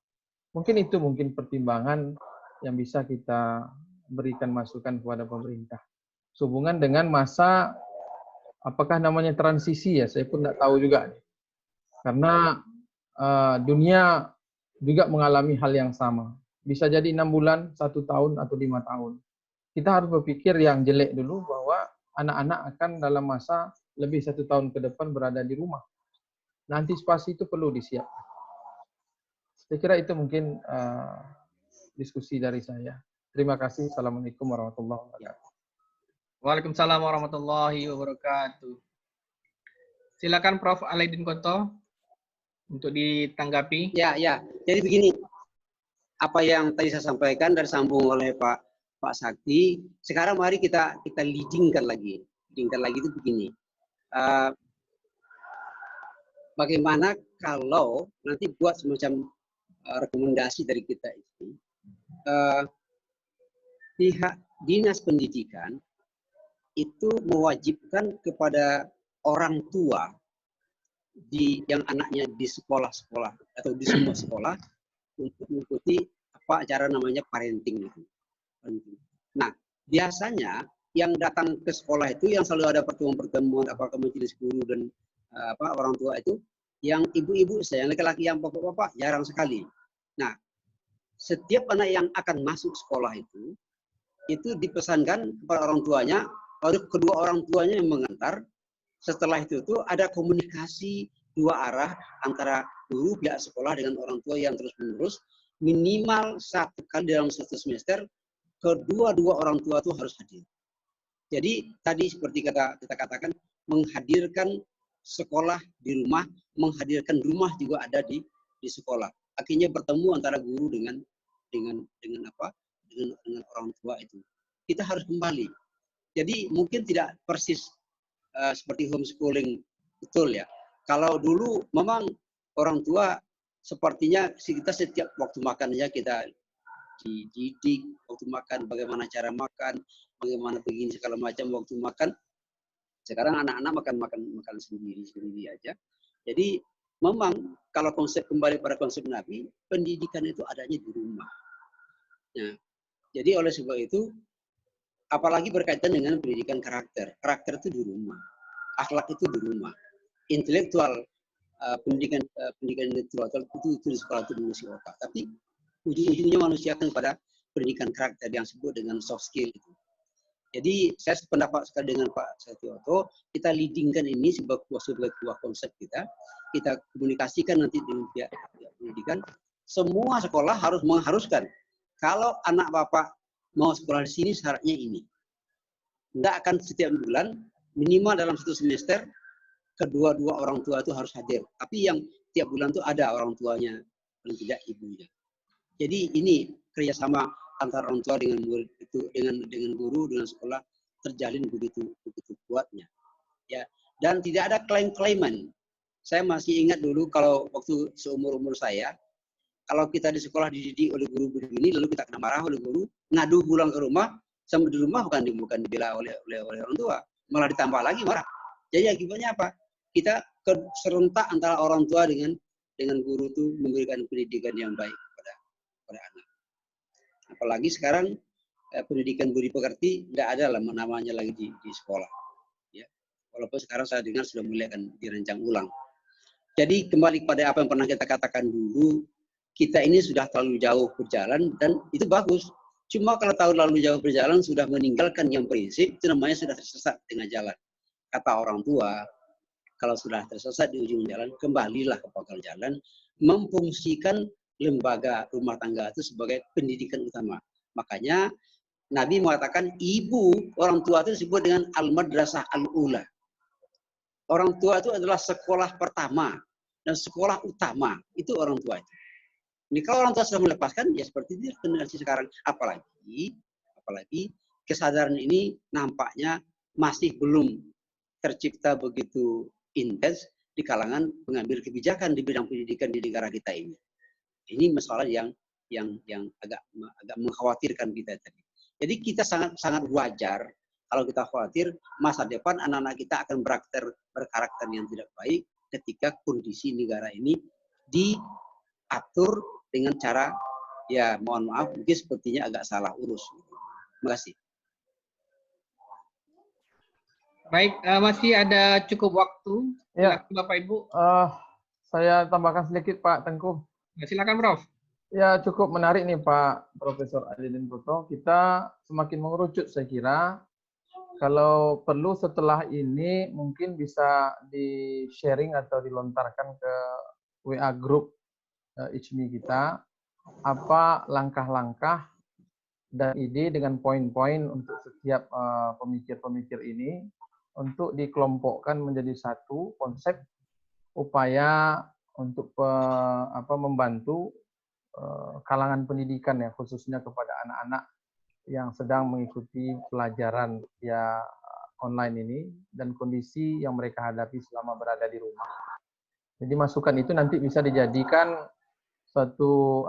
Mungkin itu pertimbangan yang bisa kita berikan masukan kepada pemerintah. Sehubungan dengan masa, apakah namanya transisi ya, saya pun tidak tahu juga. Karena dunia juga mengalami hal yang sama. Bisa jadi 6 bulan, 1 tahun, atau 5 tahun. Kita harus berpikir yang jelek dulu bahwa anak-anak akan dalam masa lebih 1 tahun ke depan berada di rumah. Nah, antisipasi itu perlu disiapkan. Saya kira itu mungkin diskusi dari saya. Terima kasih. Assalamualaikum warahmatullahi wabarakatuh. Waalaikumsalam warahmatullahi wabarakatuh. Silakan Prof. Alidin Koto untuk ditanggapi. Ya. Jadi begini, apa yang tadi saya sampaikan dan sambung oleh Pak Sakti. Sekarang mari kita leadingkan lagi. Leadingkan lagi itu begini. Bagaimana kalau nanti buat semacam rekomendasi dari kita itu, pihak dinas pendidikan itu mewajibkan kepada orang tua yang anaknya di sekolah-sekolah atau di semua sekolah untuk mengikuti apa acara namanya parenting itu. Nah, biasanya yang datang ke sekolah itu yang selalu ada pertemuan-pertemuan apakah majelis guru dan orang tua itu yang ibu-ibu saya, yang laki-laki, yang bapak-bapak jarang sekali. Nah, setiap anak yang akan masuk sekolah itu dipesankan kepada orang tuanya, lalu kedua orang tuanya yang mengantar. Setelah itu tuh ada komunikasi dua arah antara guru pihak sekolah dengan orang tua yang terus-menerus, minimal 1 kali dalam 1 semester kedua-dua orang tua itu harus hadir. Jadi tadi seperti kita katakan, menghadirkan sekolah di rumah, menghadirkan rumah juga ada di sekolah. Akhirnya bertemu antara guru dengan orang tua itu. Kita harus kembali. Jadi mungkin tidak persis seperti homeschooling betul ya. Kalau dulu memang orang tua sepertinya kita setiap waktu makannya kita dididik waktu makan, bagaimana cara makan, bagaimana begini segala macam waktu makan. Sekarang anak-anak makan sendiri aja. Jadi memang kalau kembali pada konsep Nabi, pendidikan itu adanya di rumah. Nah, jadi oleh sebab itu, apalagi berkaitan dengan pendidikan karakter. Karakter itu di rumah, akhlak itu di rumah, intelektual, pendidikan intelektual itu di sekolah itu mengisi otak. Tapi ujung-ujungnya manusia akan pada pendidikan karakter yang disebut dengan soft skill itu. Jadi saya sependapat sekali dengan Pak Setioso, kita leadingkan ini sebagai sebuah konsep kita komunikasikan nanti dengan pihak pendidikan. Semua sekolah harus mengharuskan kalau anak bapak mau sekolah di sini syaratnya ini. Tidak akan setiap bulan, minimal dalam 1 semester kedua-dua orang tua itu harus hadir. Tapi yang tiap bulan itu ada orang tuanya, paling tidak ibunya. Jadi ini kerjasama antara orang tua dengan murid itu, dengan guru, dengan sekolah terjalin begitu kuatnya. Ya, dan tidak ada klaim-klaiman. Saya masih ingat dulu kalau waktu seumur-umur saya, kalau kita di sekolah dididik oleh guru begini, lalu kita kena marah oleh guru, ngadu pulang ke rumah, sampai di rumah bukan dibela oleh orang tua, malah ditambah lagi marah. Jadi akibatnya apa? Kita serentak antara orang tua dengan guru itu memberikan pendidikan yang baik pada anak. Apalagi sekarang pendidikan budi pekerti tidak ada lah namanya lagi di sekolah. Ya. Walaupun sekarang saya dengar sudah mulai akan dirancang ulang. Jadi kembali kepada apa yang pernah kita katakan dulu, kita ini sudah terlalu jauh berjalan dan itu bagus. Cuma kalau terlalu jauh berjalan sudah meninggalkan yang prinsip, itu namanya sudah tersesat di tengah jalan. Kata orang tua, kalau sudah tersesat di ujung jalan, kembalilah ke pangkal jalan, memfungsikan lembaga rumah tangga itu sebagai pendidikan utama. Makanya Nabi mengatakan ibu, orang tua itu disebut dengan al-madrasah al-ula. Orang tua itu adalah sekolah pertama dan sekolah utama. Itu orang tua itu. Ini kalau orang tua sudah melepaskan, ya seperti itu generasi sekarang. Apalagi kesadaran ini nampaknya masih belum tercipta begitu intens di kalangan pengambil kebijakan di bidang pendidikan di negara kita ini. Ini masalah yang agak mengkhawatirkan kita tadi. Jadi kita sangat wajar kalau kita khawatir masa depan anak-anak kita akan berkarakter yang tidak baik ketika kondisi negara ini diatur dengan cara, ya mohon maaf mungkin sepertinya agak salah urus. Terima kasih. Baik, masih ada cukup waktu. Ya. Bapak Ibu. Saya tambahkan sedikit Pak Tengku. Silakan Prof. Ya cukup menarik nih Pak Profesor Adilin Puto. Kita semakin mengerucut saya kira. Kalau perlu setelah ini mungkin bisa di-sharing atau dilontarkan ke WA group ICMI kita. Apa langkah-langkah dan ide dengan poin-poin untuk setiap pemikir-pemikir ini untuk dikelompokkan menjadi satu konsep upaya untuk membantu kalangan pendidikan ya khususnya kepada anak-anak yang sedang mengikuti pelajaran via online ini dan kondisi yang mereka hadapi selama berada di rumah. Jadi masukan itu nanti bisa dijadikan suatu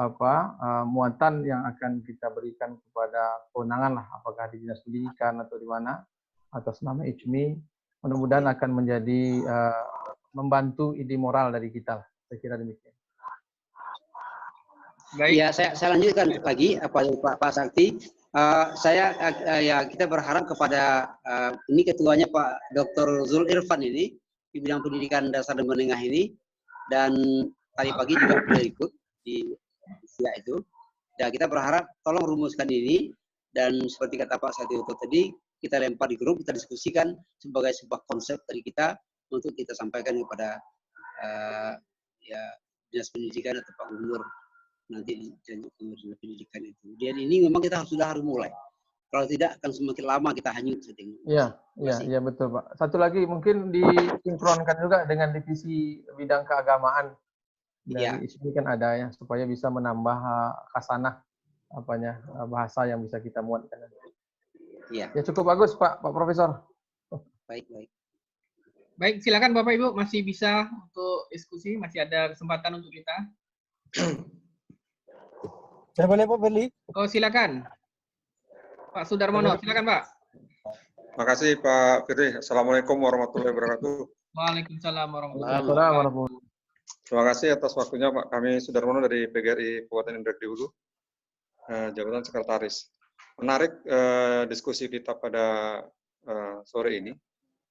muatan yang akan kita berikan kepada kewenangan lah, apakah di dinas pendidikan atau di mana atas nama ICMI. Mudah-mudahan akan menjadi membantu ide moral dari kita. Saya kira demikian. Baik. Ya, saya lanjutkan lagi apa yang Pak Sakti. Kita berharap kepada ini ketuanya Pak Dr. Zul Irfan ini di bidang pendidikan dasar dan menengah ini, dan tadi pagi juga sudah ikut di SIA itu. Ya, kita berharap tolong rumuskan ini, dan seperti kata Pak Satyoto tadi, kita lempar di grup, kita diskusikan sebagai sebuah konsep dari kita untuk kita sampaikan kepada Dinas Pendidikan atau Pak Gubernur nanti di pendidikan itu. Dan ini memang kita sudah harus mulai. Kalau tidak akan semakin lama kita hanyut. Iya betul Pak. Satu lagi mungkin disinkronkan juga dengan divisi bidang keagamaan dari ISMI kan ada ya, supaya bisa menambah khasanah bahasa yang bisa kita muatkan. Iya. Ya cukup bagus Pak Profesor. Baik. Baik, silakan Bapak Ibu masih bisa untuk diskusi, masih ada kesempatan untuk kita. Saya boleh Pak Berli? Oh, silakan. Pak Sudarmono, silakan Pak. Makasih Pak Firly. Assalamualaikum warahmatullahi wabarakatuh. Waalaikumsalam warahmatullahi wabarakatuh. Terima kasih atas waktunya Pak. Kami Sudarmono dari PGRI Kabupaten Indragiri Hulu, jabatan sekretaris. Menarik diskusi kita pada sore ini.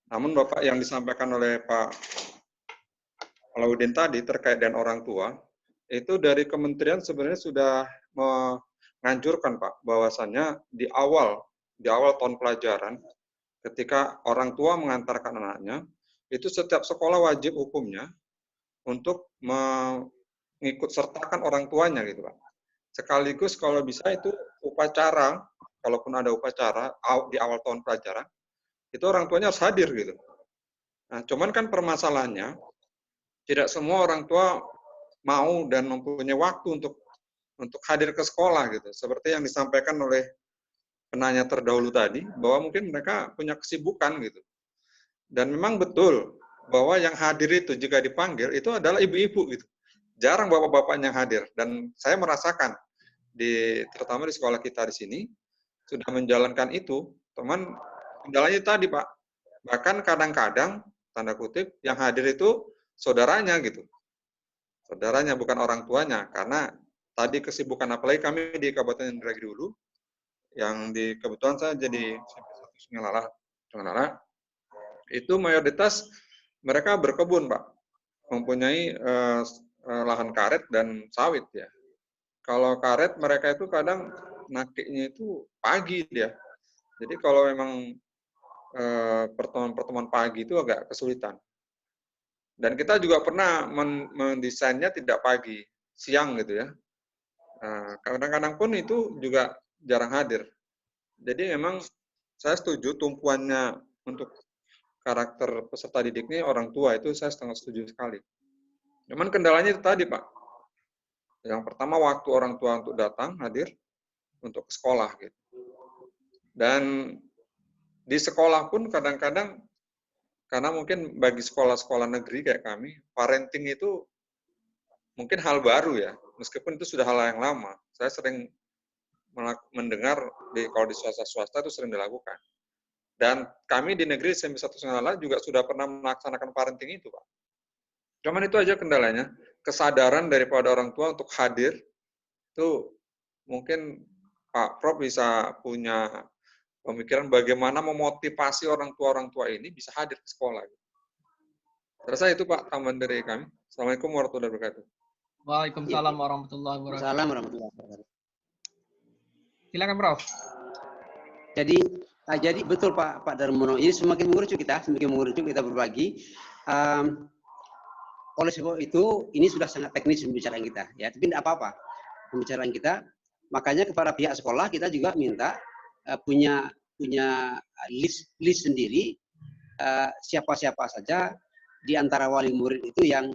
Namun Bapak yang disampaikan oleh Pak Alauddin tadi terkait dengan orang tua, itu dari kementerian sebenarnya sudah menganjurkan Pak, bahwasannya di awal tahun pelajaran, ketika orang tua mengantarkan anaknya, itu setiap sekolah wajib hukumnya untuk mengikut sertakan orang tuanya gitu Pak. Sekaligus kalau bisa itu upacara, kalaupun ada upacara di awal tahun pelajaran, itu orang tuanya harus hadir gitu. Nah, cuman kan permasalahannya, tidak semua orang tua mau dan mempunyai waktu untuk hadir ke sekolah gitu. Seperti yang disampaikan oleh penanya terdahulu tadi, bahwa mungkin mereka punya kesibukan gitu. Dan memang betul bahwa yang hadir itu jika dipanggil itu adalah ibu-ibu gitu. Jarang bapak-bapaknya yang hadir. Dan saya merasakan terutama di sekolah kita di sini sudah menjalankan itu, teman kendalanya tadi Pak. Bahkan kadang-kadang tanda kutip yang hadir itu saudaranya gitu. Saudaranya bukan orang tuanya, karena tadi kesibukan, apalagi kami di Kabupaten Indragiri Hulu, yang kebetulan saya jadi Sungai Lala, itu mayoritas mereka berkebun Pak, mempunyai lahan karet dan sawit ya. Kalau karet mereka itu kadang nakiknya itu pagi dia, jadi kalau memang pertemuan pagi itu agak kesulitan. Dan kita juga pernah mendesainnya tidak pagi, siang gitu ya. Kadang-kadang pun itu juga jarang hadir. Jadi memang saya setuju tumpuannya untuk karakter peserta didik ini orang tua, itu saya sangat setuju sekali. Cuman kendalanya itu tadi Pak. Yang pertama waktu orang tua untuk datang hadir untuk ke sekolah gitu. Dan di sekolah pun kadang-kadang, karena mungkin bagi sekolah-sekolah negeri kayak kami, parenting itu mungkin hal baru ya, meskipun itu sudah hal yang lama. Saya sering mendengar kalau di swasta itu sering dilakukan. Dan kami di negeri SMP 1 Sungai juga sudah pernah melaksanakan parenting itu, Pak. Cuman itu aja kendalanya, kesadaran daripada orang tua untuk hadir, itu mungkin Pak Prof bisa punya pemikiran bagaimana memotivasi orang tua ini bisa hadir ke sekolah. Terasa itu Pak tambahan dari kami. Assalamualaikum warahmatullahi wabarakatuh. Waalaikumsalam warahmatullahi wabarakatuh. Silakan Prof. Jadi betul Pak Darmono, ini semakin mengerucut kita berbagi. Oleh sebab itu ini sudah sangat teknis pembicaraan kita, ya. Tapi tidak apa-apa pembicaraan kita. Makanya kepada pihak sekolah kita juga minta punya list sendiri siapa-siapa saja di antara wali murid itu yang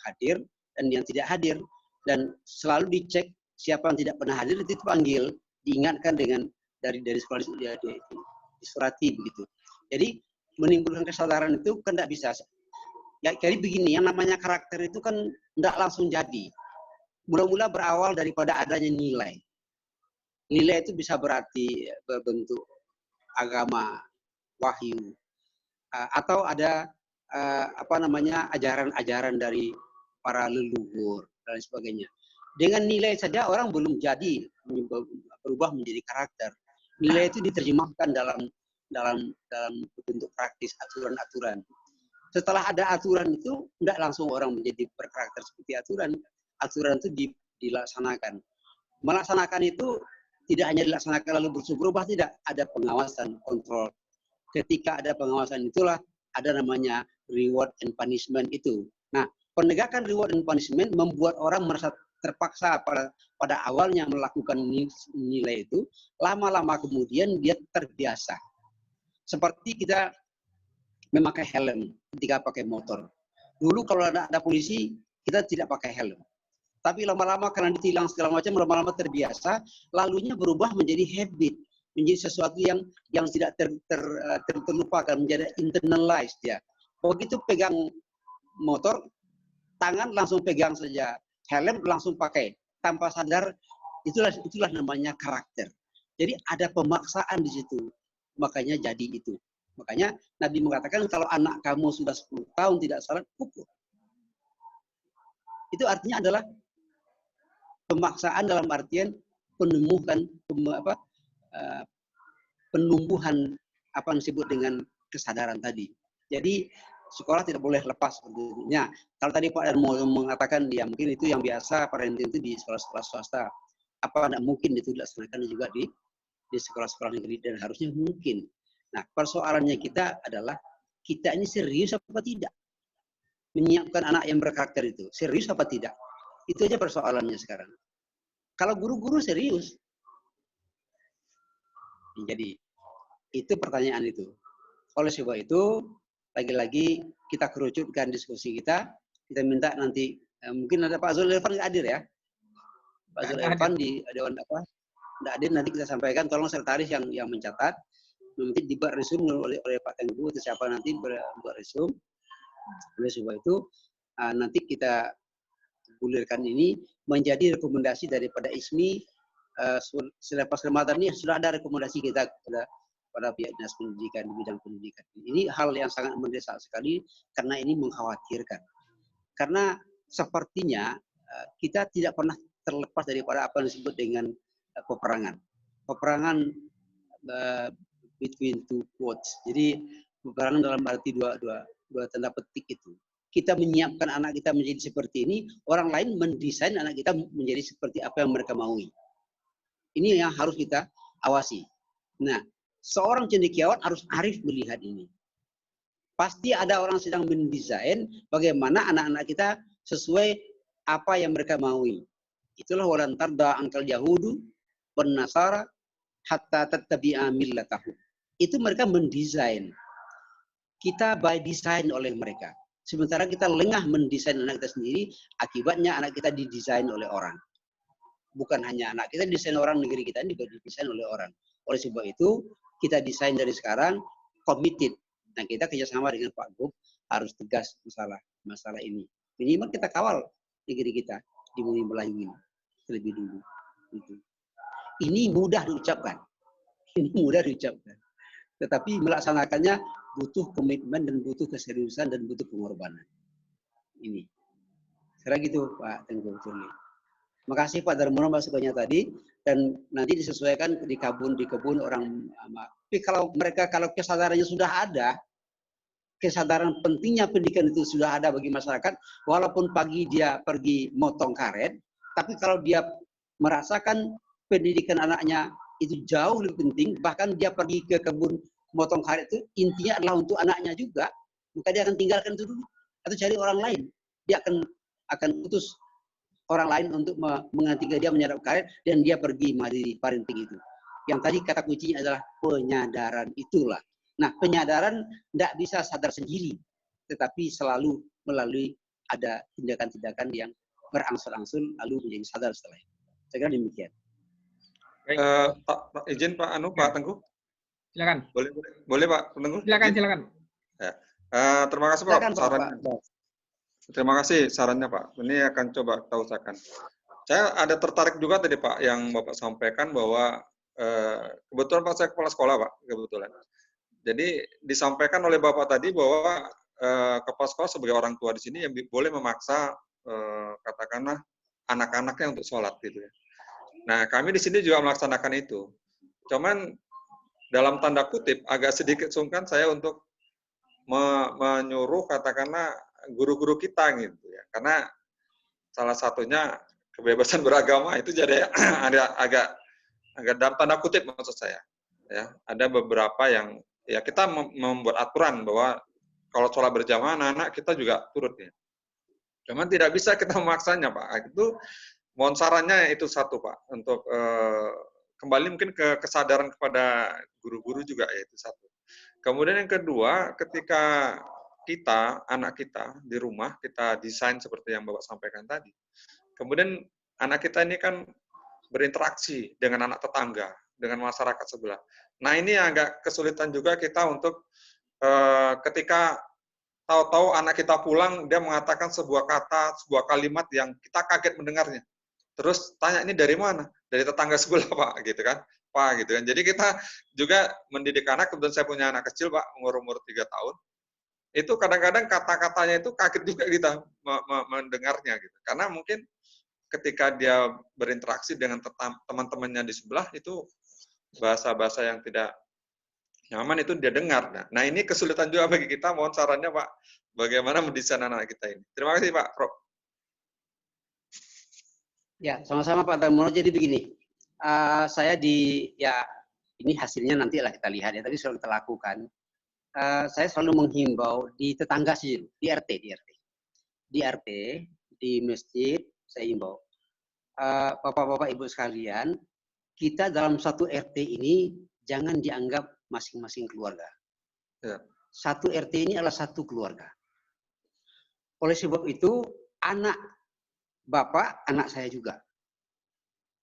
hadir dan yang tidak hadir, dan selalu dicek siapa yang tidak pernah hadir itu dipanggil, diingatkan dari sekolah disurati begitu. Jadi menimbulkan kesadaran itu kan tidak bisa. Ya jadi begini, yang namanya karakter itu kan tidak langsung jadi. Mula-mula berawal daripada adanya nilai. Nilai itu bisa berarti berbentuk agama, wahyu, atau ada ajaran-ajaran dari para leluhur dan sebagainya. Dengan nilai saja orang belum jadi berubah menjadi karakter. Nilai itu diterjemahkan dalam bentuk praktis, aturan-aturan. Setelah ada aturan itu, tidak langsung orang menjadi berkarakter seperti aturan. Aturan itu dilaksanakan. Melaksanakan itu tidak hanya dilaksanakan lalu berubah, tidak, ada pengawasan, kontrol. Ketika ada pengawasan itulah ada namanya reward and punishment itu. Nah, penegakan reward and punishment membuat orang merasa terpaksa pada awalnya melakukan nilai itu, lama-lama kemudian dia terbiasa. Seperti kita memakai helm ketika pakai motor. Dulu kalau ada polisi, kita tidak pakai helm. Tapi lama-lama karena ditilang segala macam, lama-lama terbiasa, lalunya berubah menjadi habit, menjadi sesuatu yang tidak terlupakan, menjadi internalized ya. Begitu pegang motor, tangan langsung pegang saja, helm langsung pakai, tanpa sadar, itulah namanya karakter. Jadi ada pemaksaan di situ, makanya jadi itu. Makanya Nabi mengatakan kalau anak kamu sudah 10 tahun tidak salat, pukul. Itu artinya adalah pemaksaan dalam artian penumbuhan apa yang disebut dengan kesadaran tadi. Jadi sekolah tidak boleh lepas sebetulnya. Kalau tadi Pak Darmo mengatakan ya mungkin itu yang biasa parenting itu di sekolah-sekolah swasta. Apa tidak mungkin itu dilaksanakan juga di sekolah-sekolah negeri, dan harusnya mungkin. Nah, persoalannya kita adalah kita ini serius apa tidak menyiapkan anak yang berkarakter itu, serius apa tidak? Itu aja persoalannya sekarang. Kalau guru-guru serius, jadi itu pertanyaan itu. Oleh sebab itu, lagi-lagi kita kerucutkan diskusi kita minta nanti mungkin ada Pak Zulirfan nggak hadir ya, Pak Zulirfan di Dewan apa nggak hadir, nanti kita sampaikan, tolong sekretaris yang mencatat, nanti dibuat resume oleh Pak Tengku atau siapa nanti buat resume. Oleh sebab itu nanti kita gulirkan ini menjadi rekomendasi daripada ISMI. Selepas Ramadan ini sudah ada rekomendasi kita pada pihak dinas pendidikan di bidang pendidikan. Ini hal yang sangat mendesak sekali karena ini mengkhawatirkan. Karena sepertinya kita tidak pernah terlepas daripada apa yang disebut dengan peperangan. Peperangan between two quotes. Jadi peperangan dalam arti dua tanda petik itu. Kita menyiapkan anak kita menjadi seperti ini, orang lain mendesain anak kita menjadi seperti apa yang mereka maui. Ini yang harus kita awasi. Nah, seorang cendekiawan harus arif melihat ini. Pasti ada orang sedang mendesain bagaimana anak-anak kita sesuai apa yang mereka maui. Itulah walan tarda angkal Yahudu wan Nasara hatta tattabi'a millatahu. Itu mereka mendesain. Kita by design oleh mereka. Sementara kita lengah mendesain anak kita sendiri, akibatnya anak kita didesain oleh orang. Bukan hanya anak kita didesain orang, negeri kita juga didesain oleh orang. Oleh sebab itu, kita desain dari sekarang, committed. Nah, kita kerjasama dengan Pak Gub harus tegas masalah ini. Minimal kita kawal negeri kita di bumi Melayu ini terlebih dulu. Ini mudah diucapkan. Tetapi melaksanakannya butuh komitmen dan butuh keseriusan dan butuh pengorbanan. Ini. Saya gitu Pak Tengku Turli. Makasih Pak Darmono masukannya tadi, dan nanti disesuaikan di kebun orang. Tapi kalau kesadarannya sudah ada, kesadaran pentingnya pendidikan itu sudah ada bagi masyarakat, walaupun pagi dia pergi motong karet, tapi kalau dia merasakan pendidikan anaknya itu jauh lebih penting, bahkan dia pergi ke kebun motong karet itu intinya adalah untuk anaknya juga, maka dia akan tinggalkan itu dulu atau cari orang lain. Dia akan putus orang lain untuk menggantikan dia menyadap karet, dan dia pergi mandiri parenting itu. Yang tadi kata kuncinya adalah penyadaran itulah. Nah, penyadaran tidak bisa sadar sendiri, tetapi selalu melalui ada tindakan-tindakan yang berangsur-angsur lalu menjadi sadar setelah itu. Saya kira demikian. Izin Pak Pak Tengku. Silakan. Boleh Pak Tengku? Silakan. Ya. Terima kasih Pak sarannya. Terima kasih sarannya Pak. Ini akan coba kita usahakan. Saya ada tertarik juga tadi Pak yang Bapak sampaikan bahwa kebetulan Pak saya kepala sekolah Pak, kebetulan. Jadi disampaikan oleh Bapak tadi bahwa kepala sekolah sebagai orang tua di sini yang boleh memaksa katakanlah anak-anaknya untuk sholat gitu ya. Nah, kami di sini juga melaksanakan itu. Cuman dalam tanda kutip agak sedikit sungkan saya untuk menyuruh katakanlah guru-guru kita gitu ya. Karena salah satunya kebebasan beragama itu jadi ada agak dalam tanda kutip maksud saya. Ya, ada beberapa yang ya kita membuat aturan bahwa kalau sholat berjamaah anak-anak kita juga turut ya. Cuman tidak bisa kita memaksanya Pak. Itu mohon sarannya itu satu Pak untuk kembali mungkin ke kesadaran kepada guru-guru juga ya itu satu. Kemudian yang kedua, ketika kita anak kita di rumah kita desain seperti yang Bapak sampaikan tadi. Kemudian anak kita ini kan berinteraksi dengan anak tetangga, dengan masyarakat sebelah. Nah ini agak kesulitan juga kita untuk ketika tahu-tahu anak kita pulang, dia mengatakan sebuah kata, sebuah kalimat yang kita kaget mendengarnya. Terus tanya, ini dari mana? Dari tetangga sebelah, Pak, gitu kan. Pak, gitu kan. Jadi kita juga mendidik anak, kebetulan saya punya anak kecil, Pak, umur 3 tahun. Itu kadang-kadang kata-katanya itu kaget juga kita mendengarnya, gitu. Karena mungkin ketika dia berinteraksi dengan teman-temannya di sebelah, itu bahasa-bahasa yang tidak nyaman itu dia dengar. Nah, ini kesulitan juga bagi kita. Mohon sarannya, Pak, bagaimana mendesain anak kita ini. Terima kasih, Pak. Prof. Ya, sama-sama Pak Darmono. Jadi begini, saya ini hasilnya nantilah kita lihat ya. Tapi sudah kita lakukan. Saya selalu menghimbau di tetangga sih, di RT, di masjid. Saya himbau, bapak-bapak, ibu sekalian, kita dalam satu RT ini jangan dianggap masing-masing keluarga. Ya. Satu RT ini adalah satu keluarga. Oleh sebab itu, anak bapak, anak saya juga.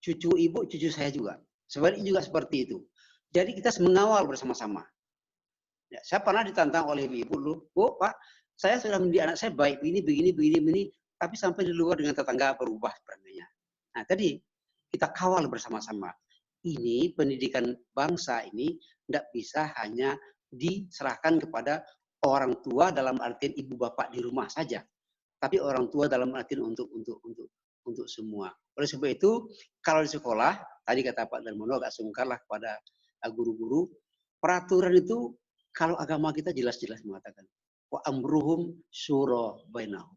Cucu ibu, cucu saya juga. Sebaliknya juga seperti itu. Jadi kita mengawal bersama-sama. Ya, saya pernah ditantang oleh ibu dulu, Bu, Pak, saya sudah mendidik anak saya baik, begini, tapi sampai di luar dengan tetangga berubah sebenarnya. Nah, tadi kita kawal bersama-sama. Ini pendidikan bangsa ini tidak bisa hanya diserahkan kepada orang tua dalam artian ibu bapak di rumah saja, tapi orang tua dalam artian untuk semua. Oleh sebab itu, kalau di sekolah, tadi kata Pak Darmono agak sungkarlah kepada guru-guru, peraturan itu kalau agama kita jelas-jelas mengatakan wa amruhum syura bainahum.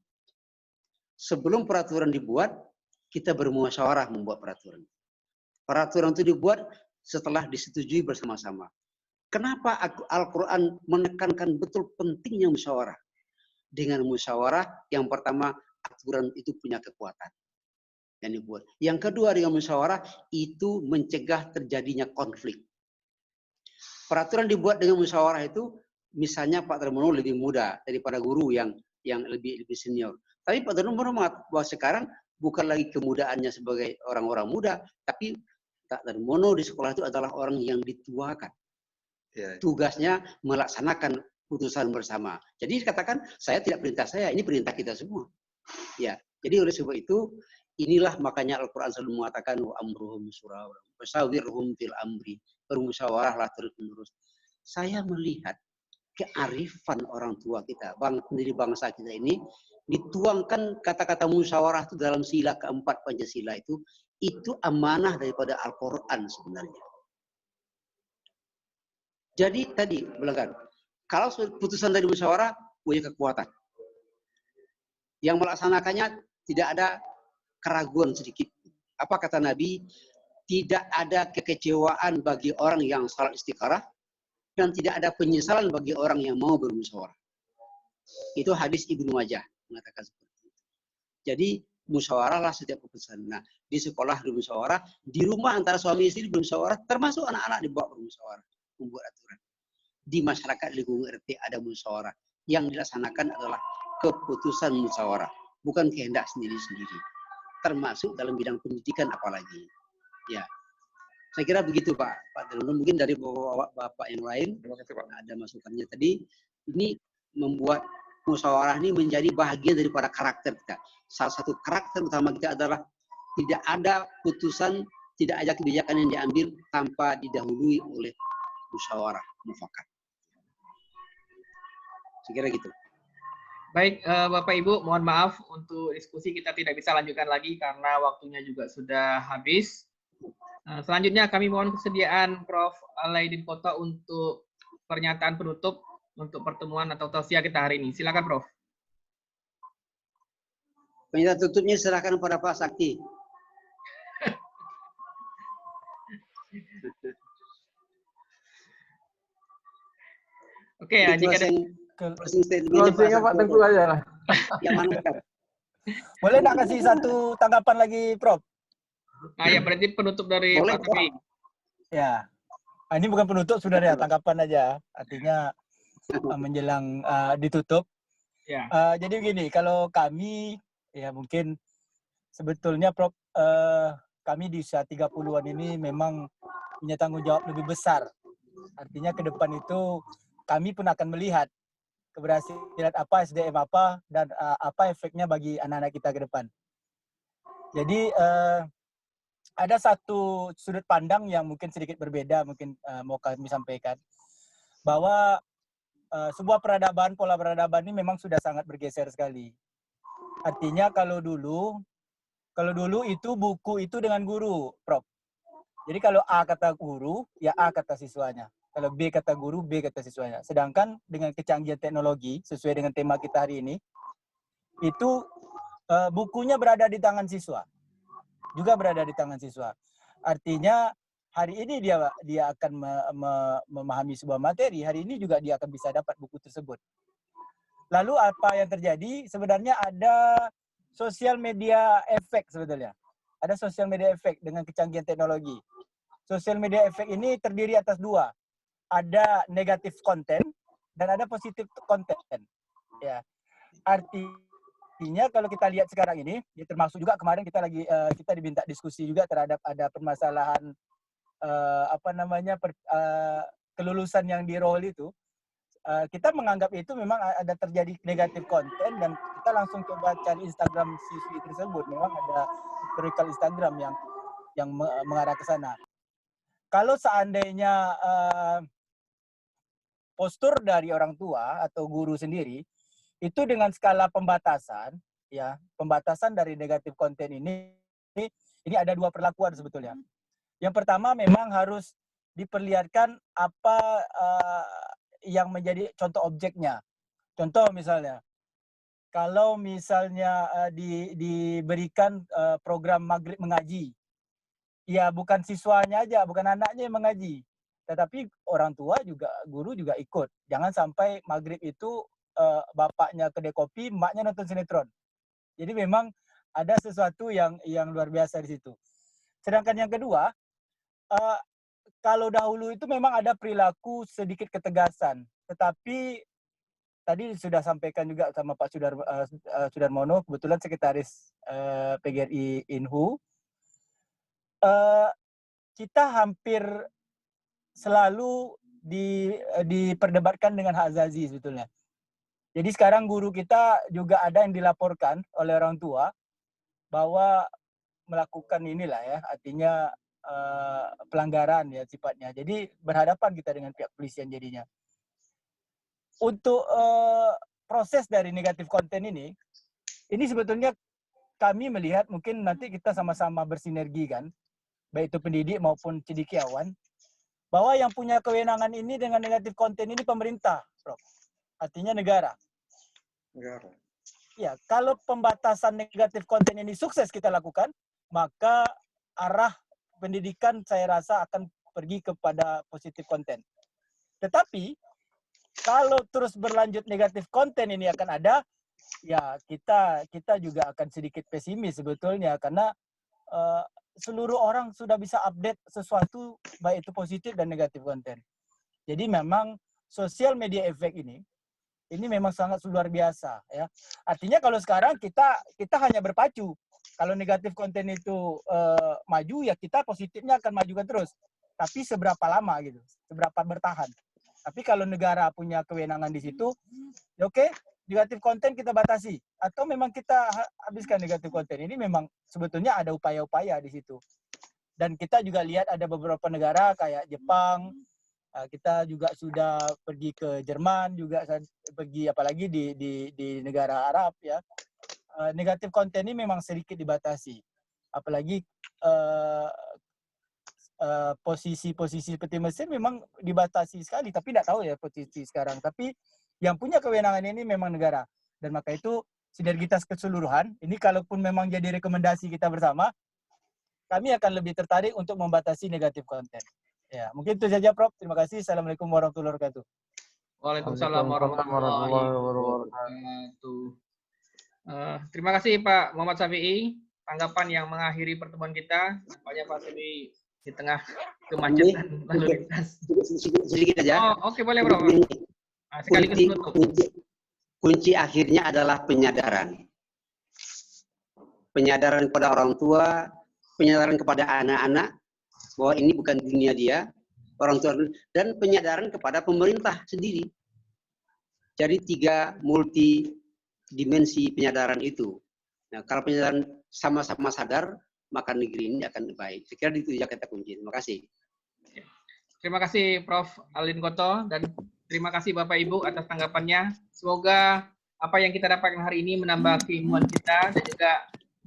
Sebelum peraturan dibuat, kita bermusyawarah membuat peraturan. Peraturan itu dibuat setelah disetujui bersama-sama. Kenapa Al-Quran menekankan betul pentingnya musyawarah? Dengan musyawarah, yang pertama, aturan itu punya kekuatan yang dibuat. Yang kedua, dengan musyawarah, itu mencegah terjadinya konflik. Peraturan dibuat dengan musyawarah itu, misalnya Pak Darmono lebih muda daripada guru yang lebih senior. Tapi Pak Darmono mengatakan bahwa sekarang bukan lagi kemudaannya sebagai orang-orang muda, tapi Pak Darmono di sekolah itu adalah orang yang dituakan. Ya. Tugasnya melaksanakan putusan bersama. Jadi dikatakan, saya tidak perintah saya, ini perintah kita semua. Ya, jadi oleh sebab itu, inilah makanya Al-Quran selalu mengatakan wa amruhum syura wasawirhum fil amri, bermusyawarahlah terus-menerus. Saya melihat kearifan orang tua kita, pendiri bangsa kita ini, dituangkan kata-kata musyawarah itu dalam sila keempat Pancasila itu amanah daripada Al-Quran sebenarnya. Jadi tadi bilang, kalau putusan dari musyawarah punya kekuatan, yang melaksanakannya tidak ada keraguan sedikit. Apa kata Nabi? Tidak ada kekecewaan bagi orang yang salat istikharah dan tidak ada penyesalan bagi orang yang mau bermusyawarah. Itu hadis Ibnu Majah mengatakan seperti itu. Jadi musyawarahlah setiap keputusan. Nah, di sekolah bermusyawarah, di rumah antara suami istri bermusyawarah, termasuk anak-anak dibawa bermusyawarah, membuat aturan. Di masyarakat lingkungan RT ada musyawarah. Yang dilaksanakan adalah keputusan musyawarah, bukan kehendak sendiri-sendiri. Termasuk dalam bidang pendidikan apalagi. Ya, saya kira begitu Pak Darmono. Mungkin dari bapak yang lain ada masukannya tadi. Ini membuat musyawarah ini menjadi bahagian daripada karakter kita. Salah satu karakter utama kita adalah tidak ada putusan, tidak ada kebijakan yang diambil tanpa didahului oleh musyawarah mufakat. Saya kira gitu. Baik, Bapak Ibu, mohon maaf untuk diskusi kita tidak bisa lanjutkan lagi karena waktunya juga sudah habis. Selanjutnya kami mohon kesediaan Prof. Alaidin Koto untuk pernyataan penutup untuk pertemuan atau tausiah kita hari ini. Silakan, Prof. Pernyataan tutupnya serahkan kepada Pak Sakti. Oke, jika ada closing statement Closingnya Pak Tengku aja lah. yang mantap. Boleh nggak kasih satu tanggapan lagi, Prof? Nah, ya berarti penutup dari Boleh, Pak Tepi. Ya. Ini bukan penutup sebenarnya, tanggapan aja. Artinya menjelang ditutup. Ya. Jadi begini, kalau kami ya mungkin sebetulnya Prof, kami di usia 30-an ini memang punya tanggung jawab lebih besar. Artinya ke depan itu kami pun akan melihat keberhasilan apa, SDM apa, dan apa efeknya bagi anak-anak kita ke depan. Jadi ada satu sudut pandang yang mungkin sedikit berbeda, mungkin mau kami sampaikan, bahwa sebuah peradaban, pola peradaban ini memang sudah sangat bergeser sekali. Artinya kalau dulu itu buku itu dengan guru, Prof. Jadi kalau A kata guru, ya A kata siswanya. Kalau B kata guru, B kata siswanya. Sedangkan dengan kecanggihan teknologi, sesuai dengan tema kita hari ini, itu bukunya berada di tangan siswa. Juga berada di tangan siswa. Artinya hari ini dia akan memahami sebuah materi, hari ini juga dia akan bisa dapat buku tersebut. Lalu apa yang terjadi? Sebenarnya ada sosial media efek sebetulnya. Ada sosial media efek dengan kecanggihan teknologi. Sosial media efek ini terdiri atas dua. Ada negatif konten dan ada positif konten. Ya. Artinya kalau kita lihat sekarang ini, ya termasuk juga kemarin kita diminta diskusi juga terhadap ada permasalahan kelulusan yang di roll itu. Kita menganggap itu memang ada terjadi negatif konten dan kita langsung coba cari Instagram siswi tersebut. Memang ada historical Instagram yang mengarah ke sana. Kalau seandainya postur dari orang tua atau guru sendiri itu dengan skala pembatasan, ya pembatasan dari negatif konten ini ada dua perlakuan sebetulnya. Yang pertama memang harus diperlihatkan apa yang menjadi contoh objeknya. Contoh misalnya, kalau misalnya diberikan program maghrib mengaji, ya bukan siswanya aja, bukan anaknya yang mengaji, tetapi orang tua juga, guru juga ikut. Jangan sampai maghrib itu bapaknya kedai kopi, emaknya nonton sinetron. Jadi memang ada sesuatu yang luar biasa di situ. Sedangkan yang kedua, kalau dahulu itu memang ada perilaku sedikit ketegasan, tetapi tadi sudah sampaikan juga sama Pak Sudarmono, kebetulan sekretaris PGRI Inhu, kita hampir selalu diperdebatkan dengan hak azazi sebetulnya. Jadi sekarang guru kita juga ada yang dilaporkan oleh orang tua bahwa melakukan inilah ya, artinya pelanggaran ya sifatnya. Jadi berhadapan kita dengan pihak polisian jadinya. Untuk proses dari negatif konten ini sebetulnya kami melihat mungkin nanti kita sama-sama bersinergi kan, baik itu pendidik maupun cendekiawan, bahwa yang punya kewenangan ini dengan negatif konten ini pemerintah, Prof. Artinya negara. Negara. Ya, kalau pembatasan negatif konten ini sukses kita lakukan, maka arah pendidikan saya rasa akan pergi kepada positif konten. Tetapi kalau terus berlanjut negatif konten ini akan ada, ya kita juga akan sedikit pesimis sebetulnya karena seluruh orang sudah bisa update sesuatu baik itu positif dan negatif konten. Jadi memang sosial media efek ini memang sangat luar biasa ya. Artinya kalau sekarang kita hanya berpacu. Kalau negatif konten itu maju ya kita positifnya akan majukan terus. Tapi seberapa lama gitu, seberapa bertahan. Tapi kalau negara punya kewenangan di situ, ya oke, negatif konten kita batasi. Atau memang kita habiskan negatif konten. Ini memang sebetulnya ada upaya-upaya di situ. Dan kita juga lihat ada beberapa negara kayak Jepang, Kita juga sudah pergi ke Jerman, juga pergi apalagi di negara Arab ya. Negatif konten ini memang sedikit dibatasi. Apalagi posisi-posisi seperti Mesir memang dibatasi sekali, tapi tidak tahu ya posisi sekarang. Tapi yang punya kewenangan ini memang negara. Dan maka itu sinergitas keseluruhan, ini kalaupun memang jadi rekomendasi kita bersama, kami akan lebih tertarik untuk membatasi negatif konten. Ya, mungkin itu saja Prof. Terima kasih. Assalamualaikum warahmatullahi wabarakatuh. Waalaikumsalam warahmatullahi wabarakatuh. Terima kasih Pak Muhammad Syafi'i. Tanggapan yang mengakhiri pertemuan kita. Nampaknya Pak Syafi'i di tengah kemacetan lalu lintas. Sedikit aja. Oh, oke, boleh Prof. Sekaligus menutup. Kunci akhirnya adalah penyadaran. Penyadaran kepada orang tua, penyadaran kepada anak-anak bahwa ini bukan dunia dia, orang tua, dan penyadaran kepada pemerintah sendiri. Jadi 3 multi dimensi penyadaran itu. Nah, kalau penyadaran sama-sama sadar, maka negeri ini akan baik. Saya kira itu yang kita kunci. Terima kasih. Terima kasih Prof. Alin Koto dan terima kasih Bapak Ibu atas tanggapannya. Semoga apa yang kita dapatkan hari ini menambah keilmuan kita dan juga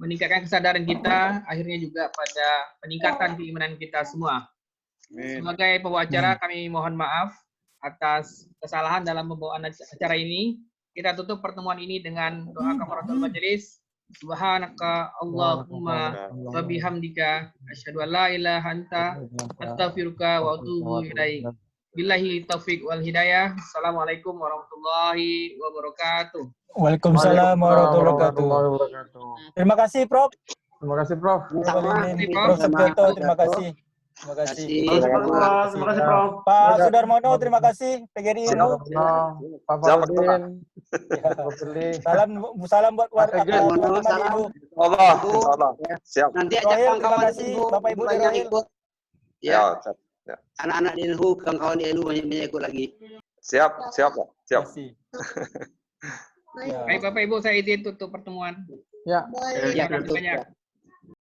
meningkatkan kesadaran kita, akhirnya juga pada peningkatan keimanan kita semua. Sebagai pembawa acara, kami mohon maaf atas kesalahan dalam pembawaan acara ini. Kita tutup pertemuan ini dengan doa kafaratul majelis. Subhanaka Allahumma wa bihamdika asyhadu an la ilaha anta astaghfiruka wa atubu ilaik. Billahi taufik wal hidayah. Assalamualaikum warahmatullahi wabarakatuh. Waalaikumsalam warahmatullahi wabarakatuh. Terima kasih Prof. Terima kasih Prof. Prof. Subyoto, terima kasih. Terima kasih. Terima kasih Prof. Pak Sudarmono, terima kasih. PGRI Indo. Pak Farudin. Salam buat warga teman-teman Indo. Allah. Siap. Nanti ajak Rohil, terima kawan-kawan kasih. Bapak Ibu dari banyak Rohil. ikut. Ya, anak-anak di NU, kawan-kawan di NU banyak ikut lagi. Siap, siap, Pak. Siap. Ya. Baik Bapak Ibu, saya izin tutup pertemuan. Ya. Ya, Terima kasih banyak.